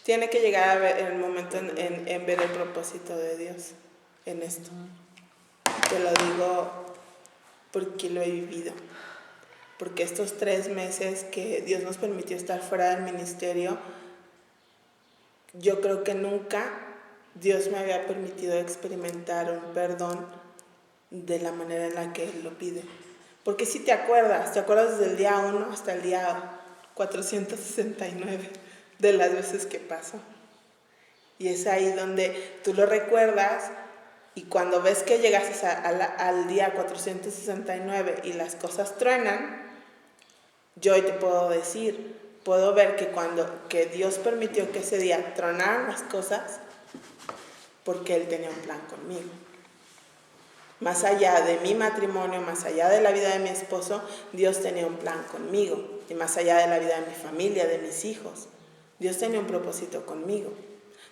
Tiene que llegar a ver el momento en ver el propósito de Dios en esto. Te lo digo porque lo he vivido. Porque estos 3 meses que Dios nos permitió estar fuera del ministerio, yo creo que nunca Dios me había permitido experimentar un perdón de la manera en la que Él lo pide. Porque si te acuerdas desde el día 1 hasta el día 469 de las veces que pasó. Y es ahí donde tú lo recuerdas, y cuando ves que llegaste al día 469 y las cosas truenan, yo hoy te puedo decir, puedo ver que Dios permitió que ese día tronaran las cosas porque Él tenía un plan conmigo. Más allá de mi matrimonio, más allá de la vida de mi esposo, Dios tenía un plan conmigo. Y más allá de la vida de mi familia, de mis hijos, Dios tenía un propósito conmigo.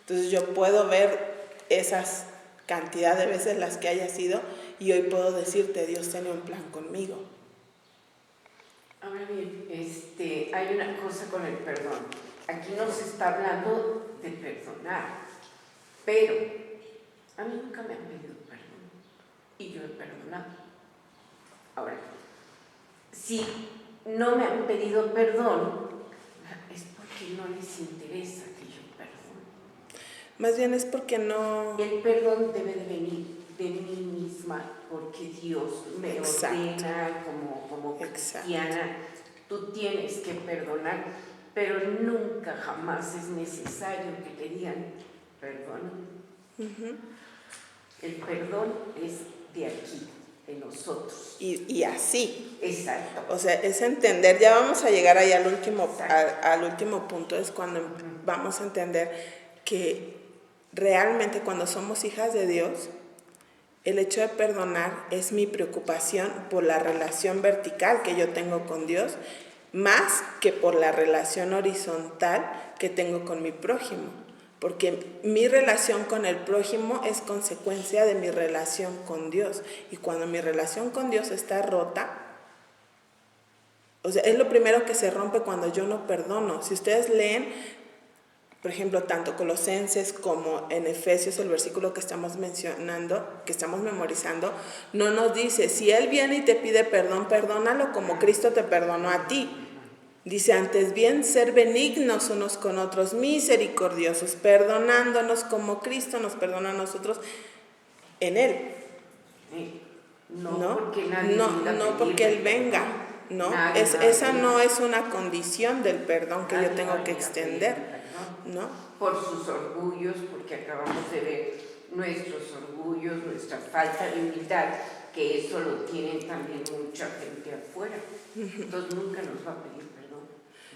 Entonces yo puedo ver esas cantidad de veces las que haya sido, y hoy puedo decirte, Dios tenía un plan conmigo. Ahora bien, hay una cosa con el perdón. Aquí no se está hablando de perdonar, pero a mí nunca me han pedido perdón y yo he perdonado. Ahora, si no me han pedido perdón, es porque no les interesa que yo perdone. Más bien es porque no... El perdón debe de venir de mí misma, porque Dios me ordena como cristiana. Tú tienes que perdonar, pero nunca jamás es necesario que te digan perdón. El perdón es de aquí, de nosotros. Y así. Exacto. O sea, es entender, ya vamos a llegar ahí al último punto, es cuando vamos a entender que realmente cuando somos hijas de Dios, el hecho de perdonar es mi preocupación por la relación vertical que yo tengo con Dios, más que por la relación horizontal que tengo con mi prójimo. Porque mi relación con el prójimo es consecuencia de mi relación con Dios. Y cuando mi relación con Dios está rota, o sea, es lo primero que se rompe cuando yo no perdono. Si ustedes leen, por ejemplo, tanto Colosenses como en Efesios, el versículo que estamos mencionando, que estamos memorizando, no nos dice, si Él viene y te pide perdón, perdónalo como Cristo te perdonó a ti. Dice, antes bien, ser benignos unos con otros, misericordiosos, perdonándonos como Cristo nos perdona a nosotros en Él. No porque nadie no porque Él venga, no, esa no es una condición del perdón que yo tengo que extender, ¿no? Por sus orgullos, porque acabamos de ver nuestros orgullos, nuestra falta de humildad, que eso lo tienen también mucha gente afuera. Entonces nunca nos va a pedir perdón.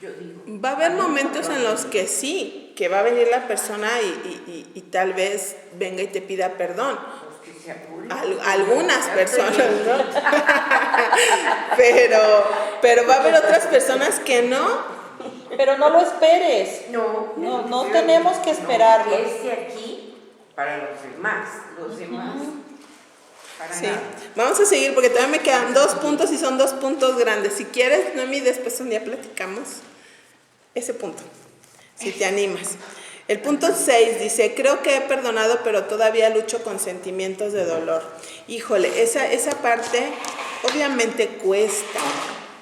Yo digo, va a haber momentos en los que sí, que va a venir la persona y tal vez venga y te pida perdón. Pues que se apuren. Algunas personas, ¿no? pero va a haber otras personas que no. Pero no lo esperes. No tenemos que esperarlo. No, es de aquí para los demás. Los demás, para Sí, nada. vamos a seguir porque todavía me quedan 2 puntos y son 2 puntos grandes. Si quieres, Noemí, después un día platicamos ese punto, si te animas. El punto 6 dice, creo que he perdonado, pero todavía lucho con sentimientos de dolor. Híjole, esa parte obviamente cuesta,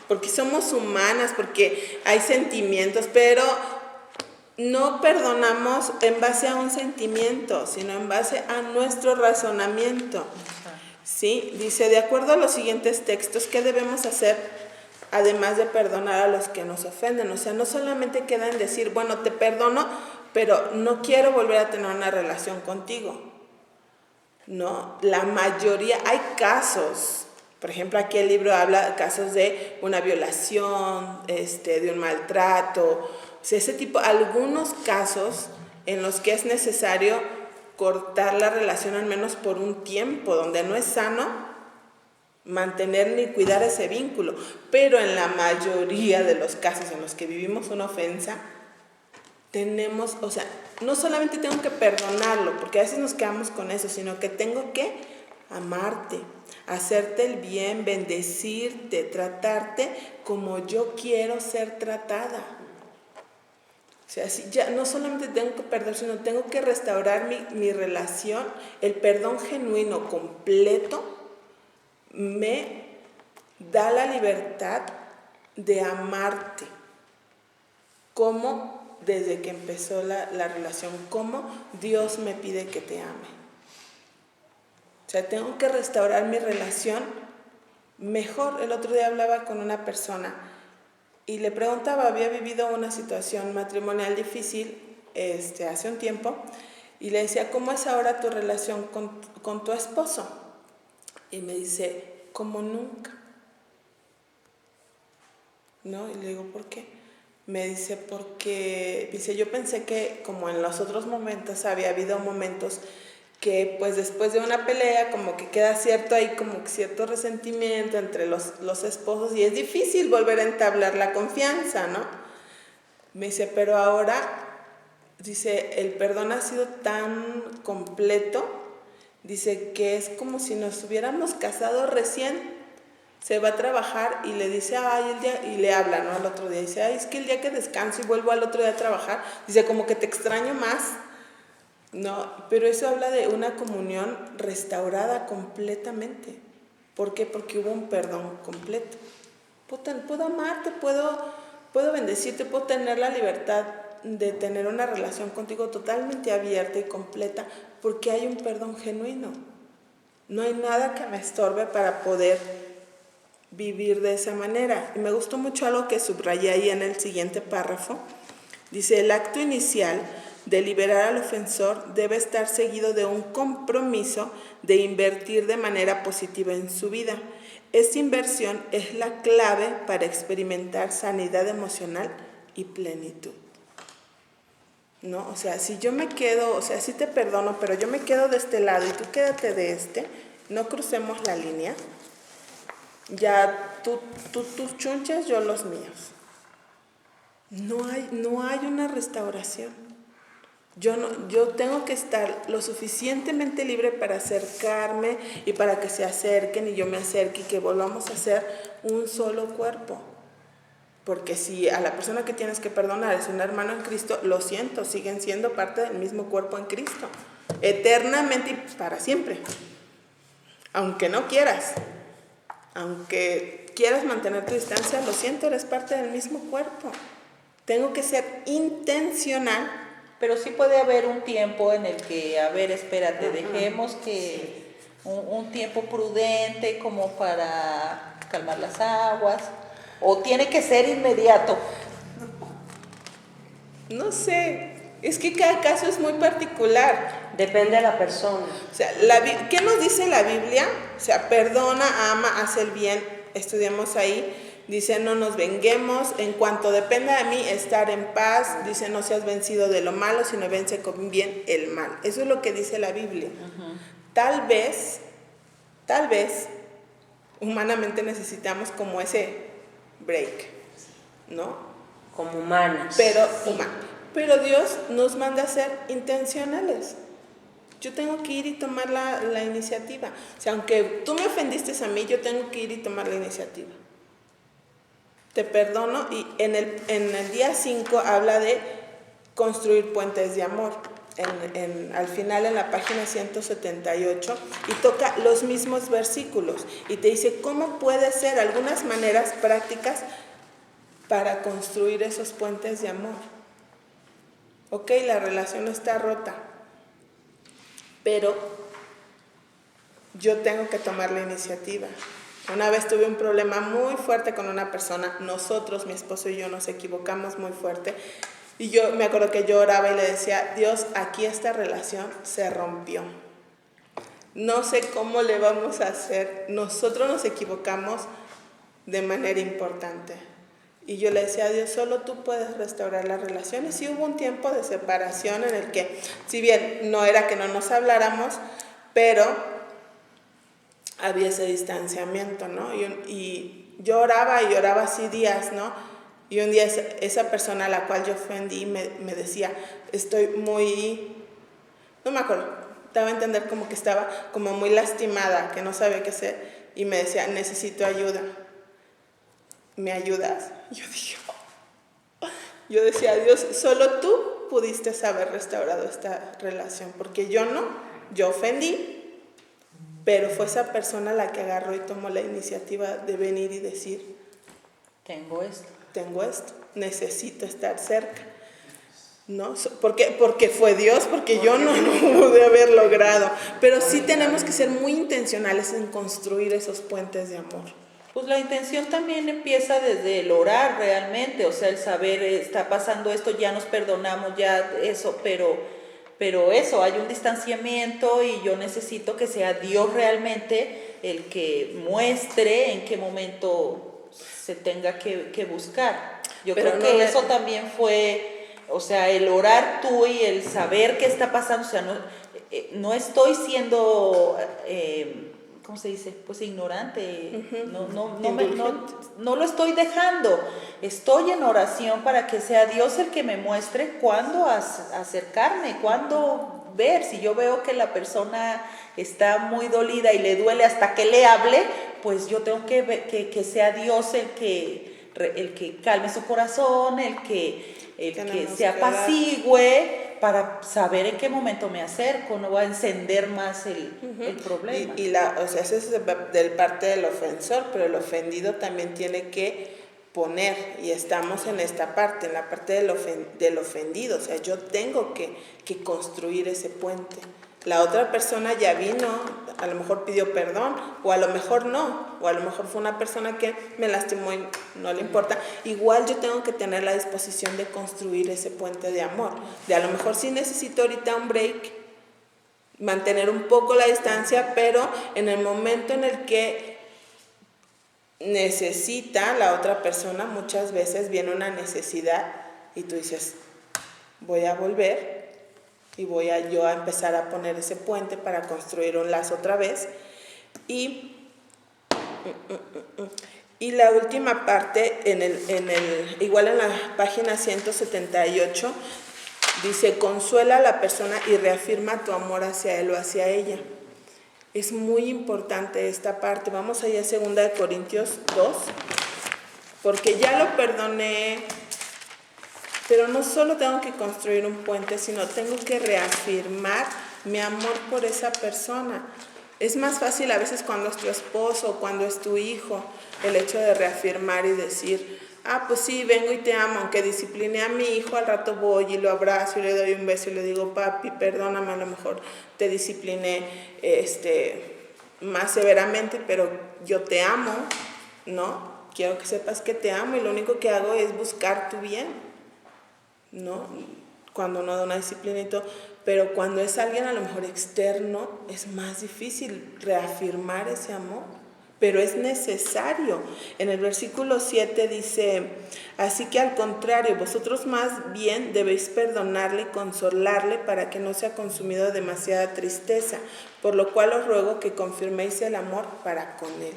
porque somos humanas, porque hay sentimientos, pero no perdonamos en base a un sentimiento, sino en base a nuestro razonamiento. ¿Sí? Dice, de acuerdo a los siguientes textos, ¿qué debemos hacer además de perdonar a los que nos ofenden? O sea, no solamente queda en decir, bueno, te perdono, pero no quiero volver a tener una relación contigo. No, la mayoría, hay casos, por ejemplo, aquí el libro habla de casos de una violación, de un maltrato, o sea, ese tipo, algunos casos en los que es necesario cortar la relación al menos por un tiempo, donde no es sano mantener ni cuidar ese vínculo, pero en la mayoría de los casos en los que vivimos una ofensa, tenemos, o sea, no solamente tengo que perdonarlo, porque a veces nos quedamos con eso, sino que tengo que amarte, hacerte el bien, bendecirte, tratarte como yo quiero ser tratada. O sea, si ya no solamente tengo que perdonar, sino tengo que restaurar mi relación. El perdón genuino, completo, me da la libertad de amarte. Como desde que empezó la relación, como Dios me pide que te ame. O sea, tengo que restaurar mi relación mejor. El otro día hablaba con una persona y le preguntaba, había vivido una situación matrimonial difícil hace un tiempo, y le decía, ¿cómo es ahora tu relación con tu esposo? Y me dice, como nunca. ¿No? Y le digo, ¿por qué? Me dice, dice, yo pensé que como en los otros momentos había habido momentos que pues después de una pelea como que queda cierto ahí como cierto resentimiento entre los esposos y es difícil volver a entablar la confianza, ¿no? Me dice, pero ahora, dice, el perdón ha sido tan completo, dice, que es como si nos hubiéramos casado recién. Se va a trabajar y le dice, ay, el día, y le habla, ¿no? Al otro día, dice, ay, es que el día que descanso y vuelvo al otro día a trabajar, dice, como que te extraño más. No, pero eso habla de una comunión restaurada completamente. ¿Por qué? Porque hubo un perdón completo. Puedo amarte, puedo bendecirte, puedo tener la libertad de tener una relación contigo totalmente abierta y completa, porque hay un perdón genuino. No hay nada que me estorbe para poder vivir de esa manera. Y me gustó mucho algo que subrayé ahí en el siguiente párrafo. Dice, el acto inicial de liberar al ofensor debe estar seguido de un compromiso de invertir de manera positiva en su vida. Esta inversión es la clave para experimentar sanidad emocional y plenitud. ¿No? O sea, si yo me quedo, o sea, sí te perdono, pero yo me quedo de este lado y tú quédate de este, no crucemos la línea. Ya tú tus chunches, yo los míos. No hay una restauración. Yo tengo que estar lo suficientemente libre para acercarme y para que se acerquen y yo me acerque y que volvamos a ser un solo cuerpo. Porque si a la persona que tienes que perdonar es un hermano en Cristo, lo siento, siguen siendo parte del mismo cuerpo en Cristo, eternamente y para siempre. Aunque no quieras, aunque quieras mantener tu distancia, lo siento, eres parte del mismo cuerpo. Tengo que ser intencional. Pero sí puede haber un tiempo en el que, a ver, espérate, dejemos que un tiempo prudente como para calmar las aguas, o tiene que ser inmediato. No sé, es que cada caso es muy particular. Depende de la persona. O sea, ¿qué nos dice la Biblia? O sea, perdona, ama, haz el bien. Estudiamos ahí. Dice, no nos venguemos, en cuanto dependa de mí, estar en paz. Dice, no seas vencido de lo malo, sino vence con bien el mal. Eso es lo que dice la Biblia. Tal vez, humanamente necesitamos como ese break, ¿no? Como humanos. Pero Dios nos manda a ser intencionales. Yo tengo que ir y tomar la iniciativa. O sea, aunque tú me ofendiste a mí, yo tengo que ir y tomar la iniciativa. Te perdono, y en el día 5 habla de construir puentes de amor. Al final, en la página 178, y toca los mismos versículos y te dice cómo puede ser algunas maneras prácticas para construir esos puentes de amor. Ok, la relación está rota, pero yo tengo que tomar la iniciativa. Una vez tuve un problema muy fuerte con una persona. Nosotros, mi esposo y yo, nos equivocamos muy fuerte. Y yo me acuerdo que yo oraba y le decía, Dios, aquí esta relación se rompió. No sé cómo le vamos a hacer. Nosotros nos equivocamos de manera importante. Y yo le decía a Dios, solo tú puedes restaurar las relaciones. Y hubo un tiempo de separación en el que, si bien no era que no nos habláramos, pero había ese distanciamiento, ¿no? Y yo oraba así días, ¿no? Y un día esa persona a la cual yo ofendí me decía, estoy muy, no me acuerdo, daba a entender como que estaba como muy lastimada, que no sabía qué hacer, y me decía, necesito ayuda. ¿Me ayudas? Yo decía, Dios, solo tú pudiste haber restaurado esta relación, porque yo no, yo ofendí. Pero fue esa persona la que agarró y tomó la iniciativa de venir y decir, tengo esto, necesito estar cerca, ¿no? Porque fue Dios, porque yo no lo pude haber logrado. Pero sí tenemos que ser muy intencionales en construir esos puentes de amor. Pues la intención también empieza desde el orar realmente, o sea, el saber, está pasando esto, ya nos perdonamos, ya eso, pero eso, hay un distanciamiento y yo necesito que sea Dios realmente el que muestre en qué momento se tenga que buscar. Yo creo que eso también fue, o sea, el orar tú y el saber qué está pasando, o sea, no estoy siendo, ¿cómo se dice? Pues ignorante, no lo estoy dejando, estoy en oración para que sea Dios el que me muestre cuándo acercarme, cuándo ver. Si yo veo que la persona está muy dolida y le duele hasta que le hable, pues yo tengo que ver que sea Dios el que calme su corazón, el que se apacigüe, para saber en qué momento me acerco, no va a encender más el problema. O sea, eso es del parte del ofensor, pero el ofendido también tiene que poner, y estamos en esta parte, en la parte del ofendido. O sea, yo tengo que construir ese puente. La otra persona ya vino, a lo mejor pidió perdón, o a lo mejor no, o a lo mejor fue una persona que me lastimó y no le importa. Igual yo tengo que tener la disposición de construir ese puente de amor. De a lo mejor sí necesito ahorita un break, mantener un poco la distancia, pero en el momento en el que necesita la otra persona, muchas veces viene una necesidad y tú dices, voy a volver y voy a yo a empezar a poner ese puente para construir un lazo otra vez. Y la última parte, igual en la página 178, dice, consuela a la persona y reafirma tu amor hacia él o hacia ella. Es muy importante esta parte. Vamos allá a 2 Corintios 2, porque ya lo perdoné, pero no solo tengo que construir un puente, sino tengo que reafirmar mi amor por esa persona. Es más fácil a veces cuando es tu esposo o cuando es tu hijo, el hecho de reafirmar y decir, pues sí, vengo y te amo, aunque discipliné a mi hijo, al rato voy y lo abrazo y le doy un beso y le digo, papi, perdóname, a lo mejor te discipliné más severamente, pero yo te amo, ¿no? Quiero que sepas que te amo y lo único que hago es buscar tu bien, ¿no? Cuando uno da una disciplina y todo, pero cuando es alguien a lo mejor externo, es más difícil reafirmar ese amor, pero es necesario. En el versículo 7 dice, así que al contrario, vosotros más bien debéis perdonarle y consolarle para que no sea consumido de demasiada tristeza, por lo cual os ruego que confirméis el amor para con él.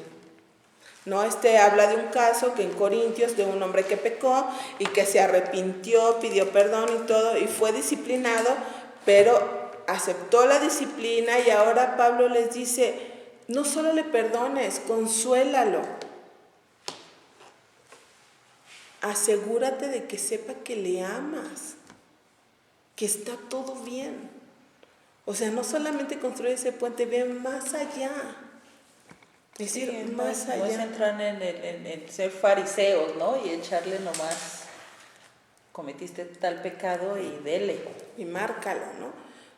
¿No? Habla de un caso que en Corintios, de un hombre que pecó y que se arrepintió, pidió perdón y todo, y fue disciplinado, pero aceptó la disciplina y ahora Pablo les dice, no solo le perdones, consuélalo. Asegúrate de que sepa que le amas, que está todo bien. O sea, no solamente construye ese puente, ve más allá. Es decir, sí, más allá. No es entrar en ser fariseos, ¿no? Y echarle nomás, cometiste tal pecado y dele. Y márcalo, ¿no?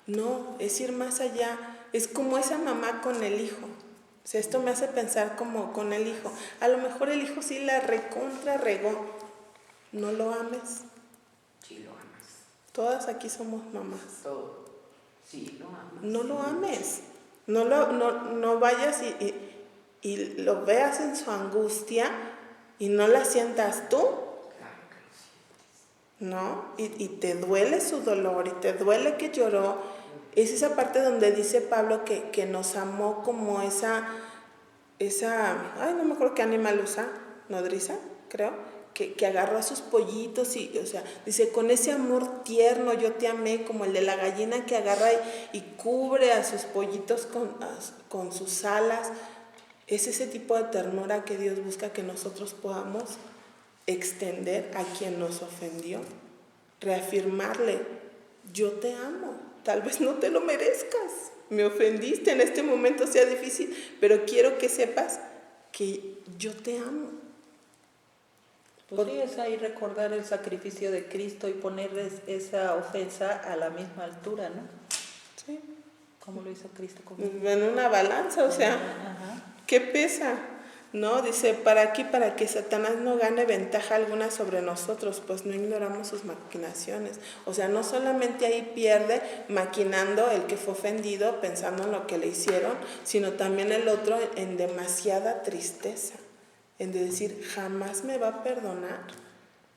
No, es ir más allá. Es como esa mamá con el hijo. O sea, esto me hace pensar como con el hijo. A lo mejor el hijo sí la regó. No lo ames. Sí, lo amas. Todas aquí somos mamás. Todo. Sí, lo amas. No lo ames. No vayas y lo veas en su angustia y no la sientas tú. Claro que lo sientes. ¿No? Y te duele su dolor y te duele que lloró. Es esa parte donde dice Pablo que nos amó como esa, ay, no me acuerdo qué animal usa, nodriza, creo, que agarró a sus pollitos y, o sea, dice, con ese amor tierno yo te amé, como el de la gallina que agarra y cubre a sus pollitos con sus alas. Es ese tipo de ternura que Dios busca que nosotros podamos extender a quien nos ofendió, reafirmarle, yo te amo, tal vez no te lo merezcas, me ofendiste, en este momento sea difícil, pero quiero que sepas que yo te amo. Pues sí, es ahí recordar el sacrificio de Cristo y poner esa ofensa a la misma altura, ¿no? Sí. ¿Cómo lo hizo Cristo conmigo? En una balanza, o sea, ¿qué pesa? ¿No? Dice, para que Satanás no gane ventaja alguna sobre nosotros, pues no ignoramos sus maquinaciones. O sea, no solamente ahí pierde maquinando el que fue ofendido, pensando en lo que le hicieron, sino también el otro en demasiada tristeza, en de decir, jamás me va a perdonar.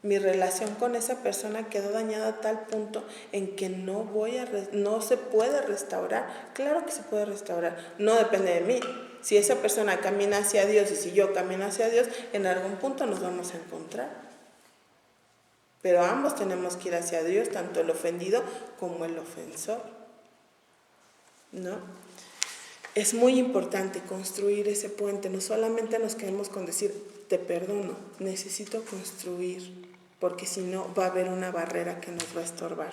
Mi relación con esa persona quedó dañada a tal punto en que no se puede restaurar. Claro que se puede restaurar, no depende de mí. Si esa persona camina hacia Dios y si yo camino hacia Dios, en algún punto nos vamos a encontrar. Pero ambos tenemos que ir hacia Dios, tanto el ofendido como el ofensor, ¿no? Es muy importante construir ese puente. No solamente nos quedemos con decir, te perdono, necesito construir, porque si no va a haber una barrera que nos va a estorbar.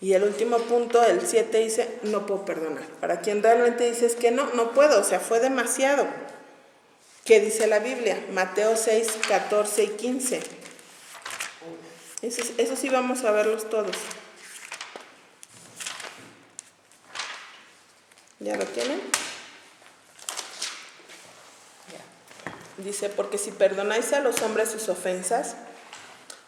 Y el último punto, el 7, dice, no puedo perdonar. Para quien realmente dice es que no puedo, o sea, fue demasiado. ¿Qué dice la Biblia? Mateo 6, 14 y 15. Eso sí vamos a verlos todos. ¿Ya lo tienen? Dice, porque si perdonáis a los hombres sus ofensas,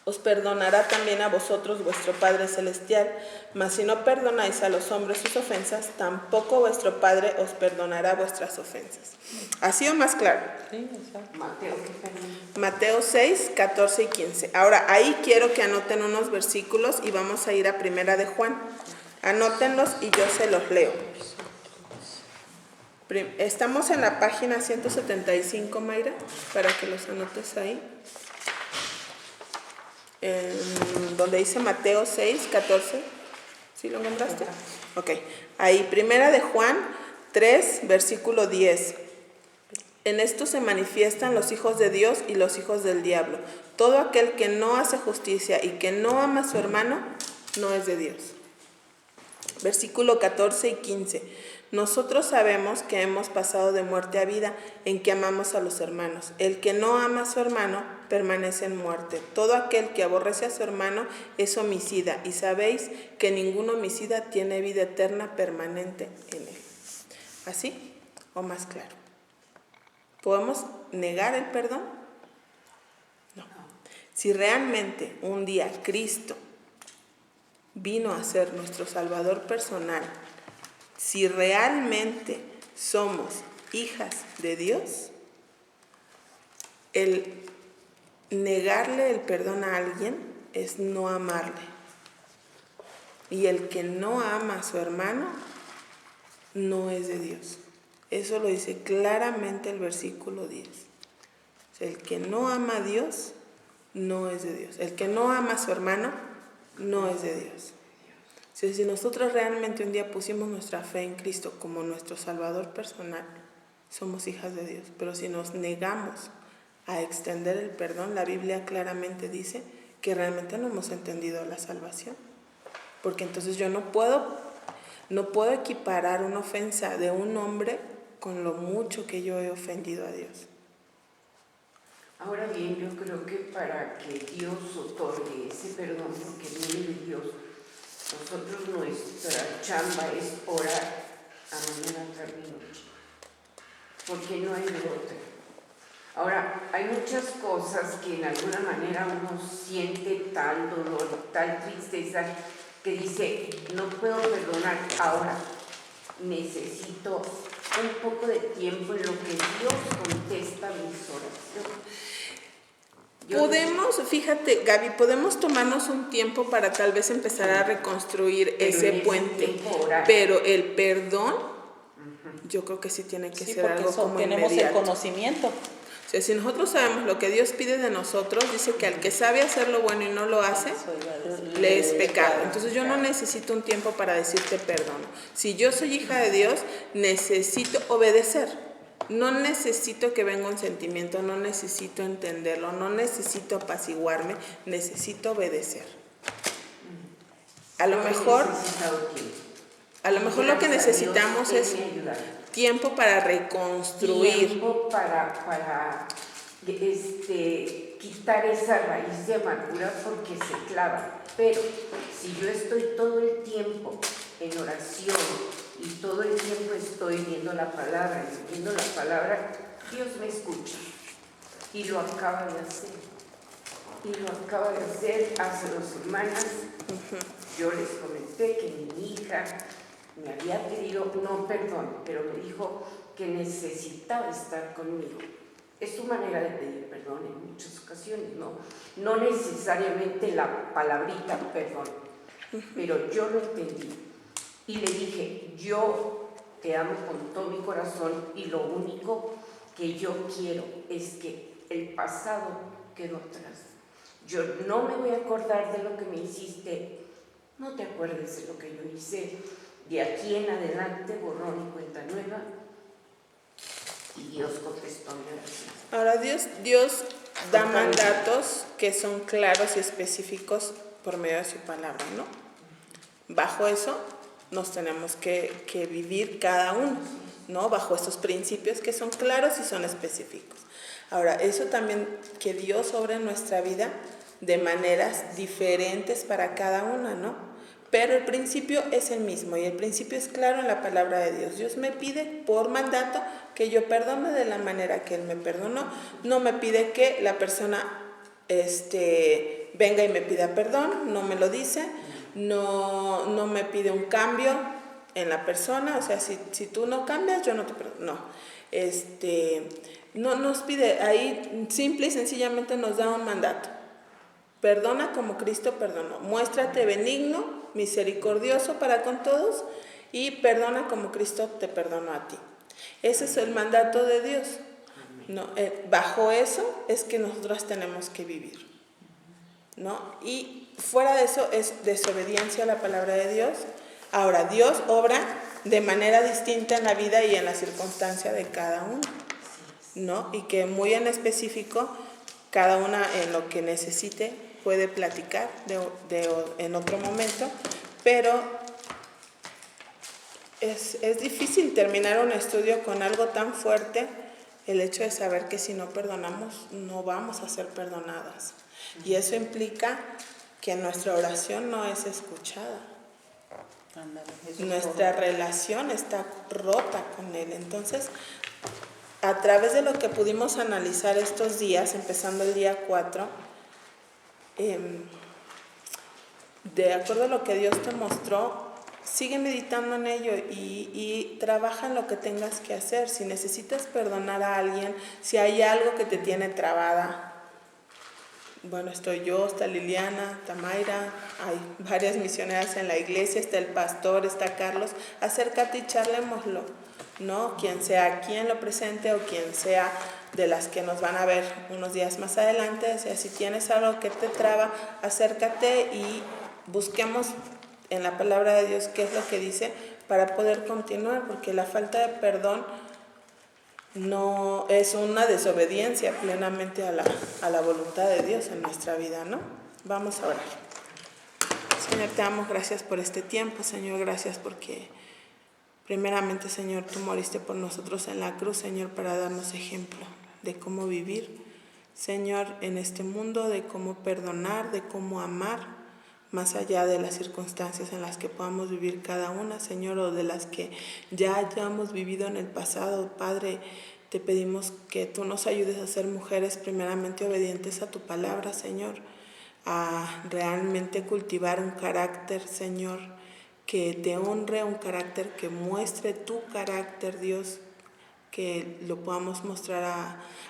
os perdonará también a vosotros vuestro Padre Celestial. Mas si no perdonáis a los hombres sus ofensas, tampoco vuestro Padre os perdonará vuestras ofensas. ¿Así o más claro? Sí, exacto. Mateo, ¿qué perdón? Mateo 6, 14 y 15. Ahora, ahí quiero que anoten unos versículos y vamos a ir a Primera de Juan. Anótenlos y yo se los leo. Estamos en la página 175, Mayra, para que los anotes ahí. Donde dice Mateo 6, 14. ¿Sí lo nombraste? Ok. Ahí, Primera de Juan 3, versículo 10. En esto se manifiestan los hijos de Dios y los hijos del diablo. Todo aquel que no hace justicia y que no ama a su hermano, no es de Dios. Versículo 14 y 15. Nosotros sabemos que hemos pasado de muerte a vida en que amamos a los hermanos. El que no ama a su hermano permanece en muerte. Todo aquel que aborrece a su hermano es homicida, y sabéis que ningún homicida tiene vida eterna permanente en él. ¿Así o más claro? ¿Podemos negar el perdón? No. Si realmente un día Cristo vino a ser nuestro Salvador personal, si realmente somos hijas de Dios, el negarle el perdón a alguien es no amarle. Y el que no ama a su hermano no es de Dios. Eso lo dice claramente el versículo 10. O sea, el que no ama a Dios no es de Dios. El que no ama a su hermano no es de Dios. O sea, si nosotros realmente un día pusimos nuestra fe en Cristo como nuestro Salvador personal, somos hijas de Dios. Pero si nos negamos a extender el perdón, la Biblia claramente dice que realmente no hemos entendido la salvación. Porque entonces yo no puedo equiparar una ofensa de un hombre con lo mucho que yo he ofendido a Dios. Ahora bien, yo creo que para que Dios otorgue ese perdón, porque viene de Dios, nosotros nuestra chamba es orar a mañana, tarde y noche, porque no hay de otra. Ahora, hay muchas cosas que en alguna manera uno siente tal dolor, tal tristeza, que dice, no puedo perdonar ahora, necesito un poco de tiempo en lo que Dios contesta mis oraciones. Fíjate, Gaby, podemos tomarnos un tiempo para tal vez empezar a reconstruir ese puente, pero el perdón, yo creo que sí tiene que ser algo como tenemos inmediato. el conocimiento. O sea, si nosotros sabemos lo que Dios pide de nosotros, dice que al que sabe hacer lo bueno y no lo hace, le es pecado. Entonces yo no necesito un tiempo para decirte perdón. Si yo soy hija de Dios, necesito obedecer. No necesito que venga un sentimiento, no necesito entenderlo, no necesito apaciguarme, necesito obedecer. A lo mejor lo que necesitamos es tiempo para reconstruir. Tiempo para quitar esa raíz de amargura porque se clava. Pero si yo estoy todo el tiempo en oración y todo el tiempo estoy viendo la palabra, Dios me escucha y lo acaba de hacer. Y lo acaba de hacer hace 2 semanas. Yo les comenté que mi hija me había pedido, no perdón, pero me dijo que necesitaba estar conmigo. Es su manera de pedir perdón en muchas ocasiones, no necesariamente la palabrita perdón, pero yo lo entendí. Y le dije, yo te amo con todo mi corazón y lo único que yo quiero es que el pasado quedó atrás. Yo no me voy a acordar de lo que me hiciste, no te acuerdes de lo que yo hice. De aquí en adelante, borrón y cuenta nueva. Y Dios contestó mi oración. Ahora Dios da mandatos que son claros y específicos por medio de su palabra, ¿no? Bajo eso nos tenemos que vivir cada uno, ¿no? Bajo esos principios que son claros y son específicos. Ahora, eso también, que Dios obra en nuestra vida de maneras diferentes para cada una, ¿no? pero el principio es el mismo y el principio es claro en la palabra de Dios. Dios me pide por mandato que yo perdone de la manera que Él me perdonó. No me pide que la persona venga y me pida perdón, no me lo dice, no me pide un cambio en la persona, o sea, si tú no cambias, yo no te perdono, no nos pide, ahí simple y sencillamente nos da un mandato. Perdona como Cristo perdonó, muéstrate benigno, misericordioso para con todos y perdona como Cristo te perdonó a ti. Ese es el mandato de Dios. No, bajo eso es que nosotros tenemos que vivir, ¿no? Y fuera de eso es desobediencia a la palabra de Dios. Ahora, Dios obra de manera distinta en la vida y en la circunstancia de cada uno, ¿no? Y que muy en específico, cada una en lo que necesite puede platicar en otro momento, pero es difícil terminar un estudio con algo tan fuerte, el hecho de saber que si no perdonamos, no vamos a ser perdonadas. Y eso implica que nuestra oración no es escuchada. Nuestra relación está rota con Él. Entonces, a través de lo que pudimos analizar estos días, empezando el día 4, de acuerdo a lo que Dios te mostró, sigue meditando en ello y trabaja en lo que tengas que hacer. Si necesitas perdonar a alguien, si hay algo que te tiene trabada, bueno, estoy yo, está Liliana, está Mayra, hay varias misioneras en la iglesia, está el pastor, está Carlos, acércate y charlémoslo, ¿no? Quien sea aquí en lo presente o quien sea de las que nos van a ver unos días más adelante, o sea, si tienes algo que te traba, acércate y busquemos en la palabra de Dios qué es lo que dice para poder continuar, porque la falta de perdón no es una desobediencia plenamente a la voluntad de Dios en nuestra vida, ¿no? Vamos a orar. Señor, te damos gracias por este tiempo, Señor, gracias porque primeramente, Señor, tú moriste por nosotros en la cruz, Señor, para darnos ejemplo de cómo vivir, Señor, en este mundo, de cómo perdonar, de cómo amar, más allá de las circunstancias en las que podamos vivir cada una, Señor, o de las que ya hayamos vivido en el pasado. Padre, te pedimos que tú nos ayudes a ser mujeres primeramente obedientes a tu palabra, Señor, a realmente cultivar un carácter, Señor, que te honre, un carácter que muestre tu carácter, Dios, que lo podamos mostrar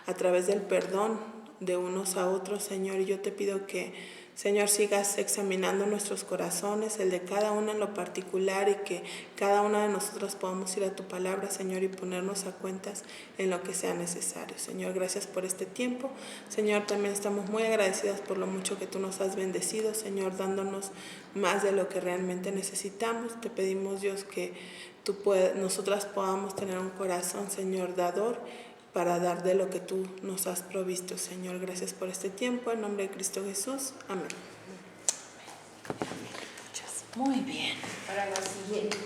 a través del perdón de unos a otros, Señor. Y yo te pido que, Señor, sigas examinando nuestros corazones, el de cada uno en lo particular, y que cada una de nosotros podamos ir a tu palabra, Señor, y ponernos a cuentas en lo que sea necesario. Señor, gracias por este tiempo. Señor, también estamos muy agradecidas por lo mucho que tú nos has bendecido, Señor, dándonos más de lo que realmente necesitamos. Te pedimos, Dios, que nosotras podamos tener un corazón, Señor, dador, para dar de lo que tú nos has provisto, Señor. Gracias por este tiempo, en nombre de Cristo Jesús. Amén. Muy bien. Para la siguiente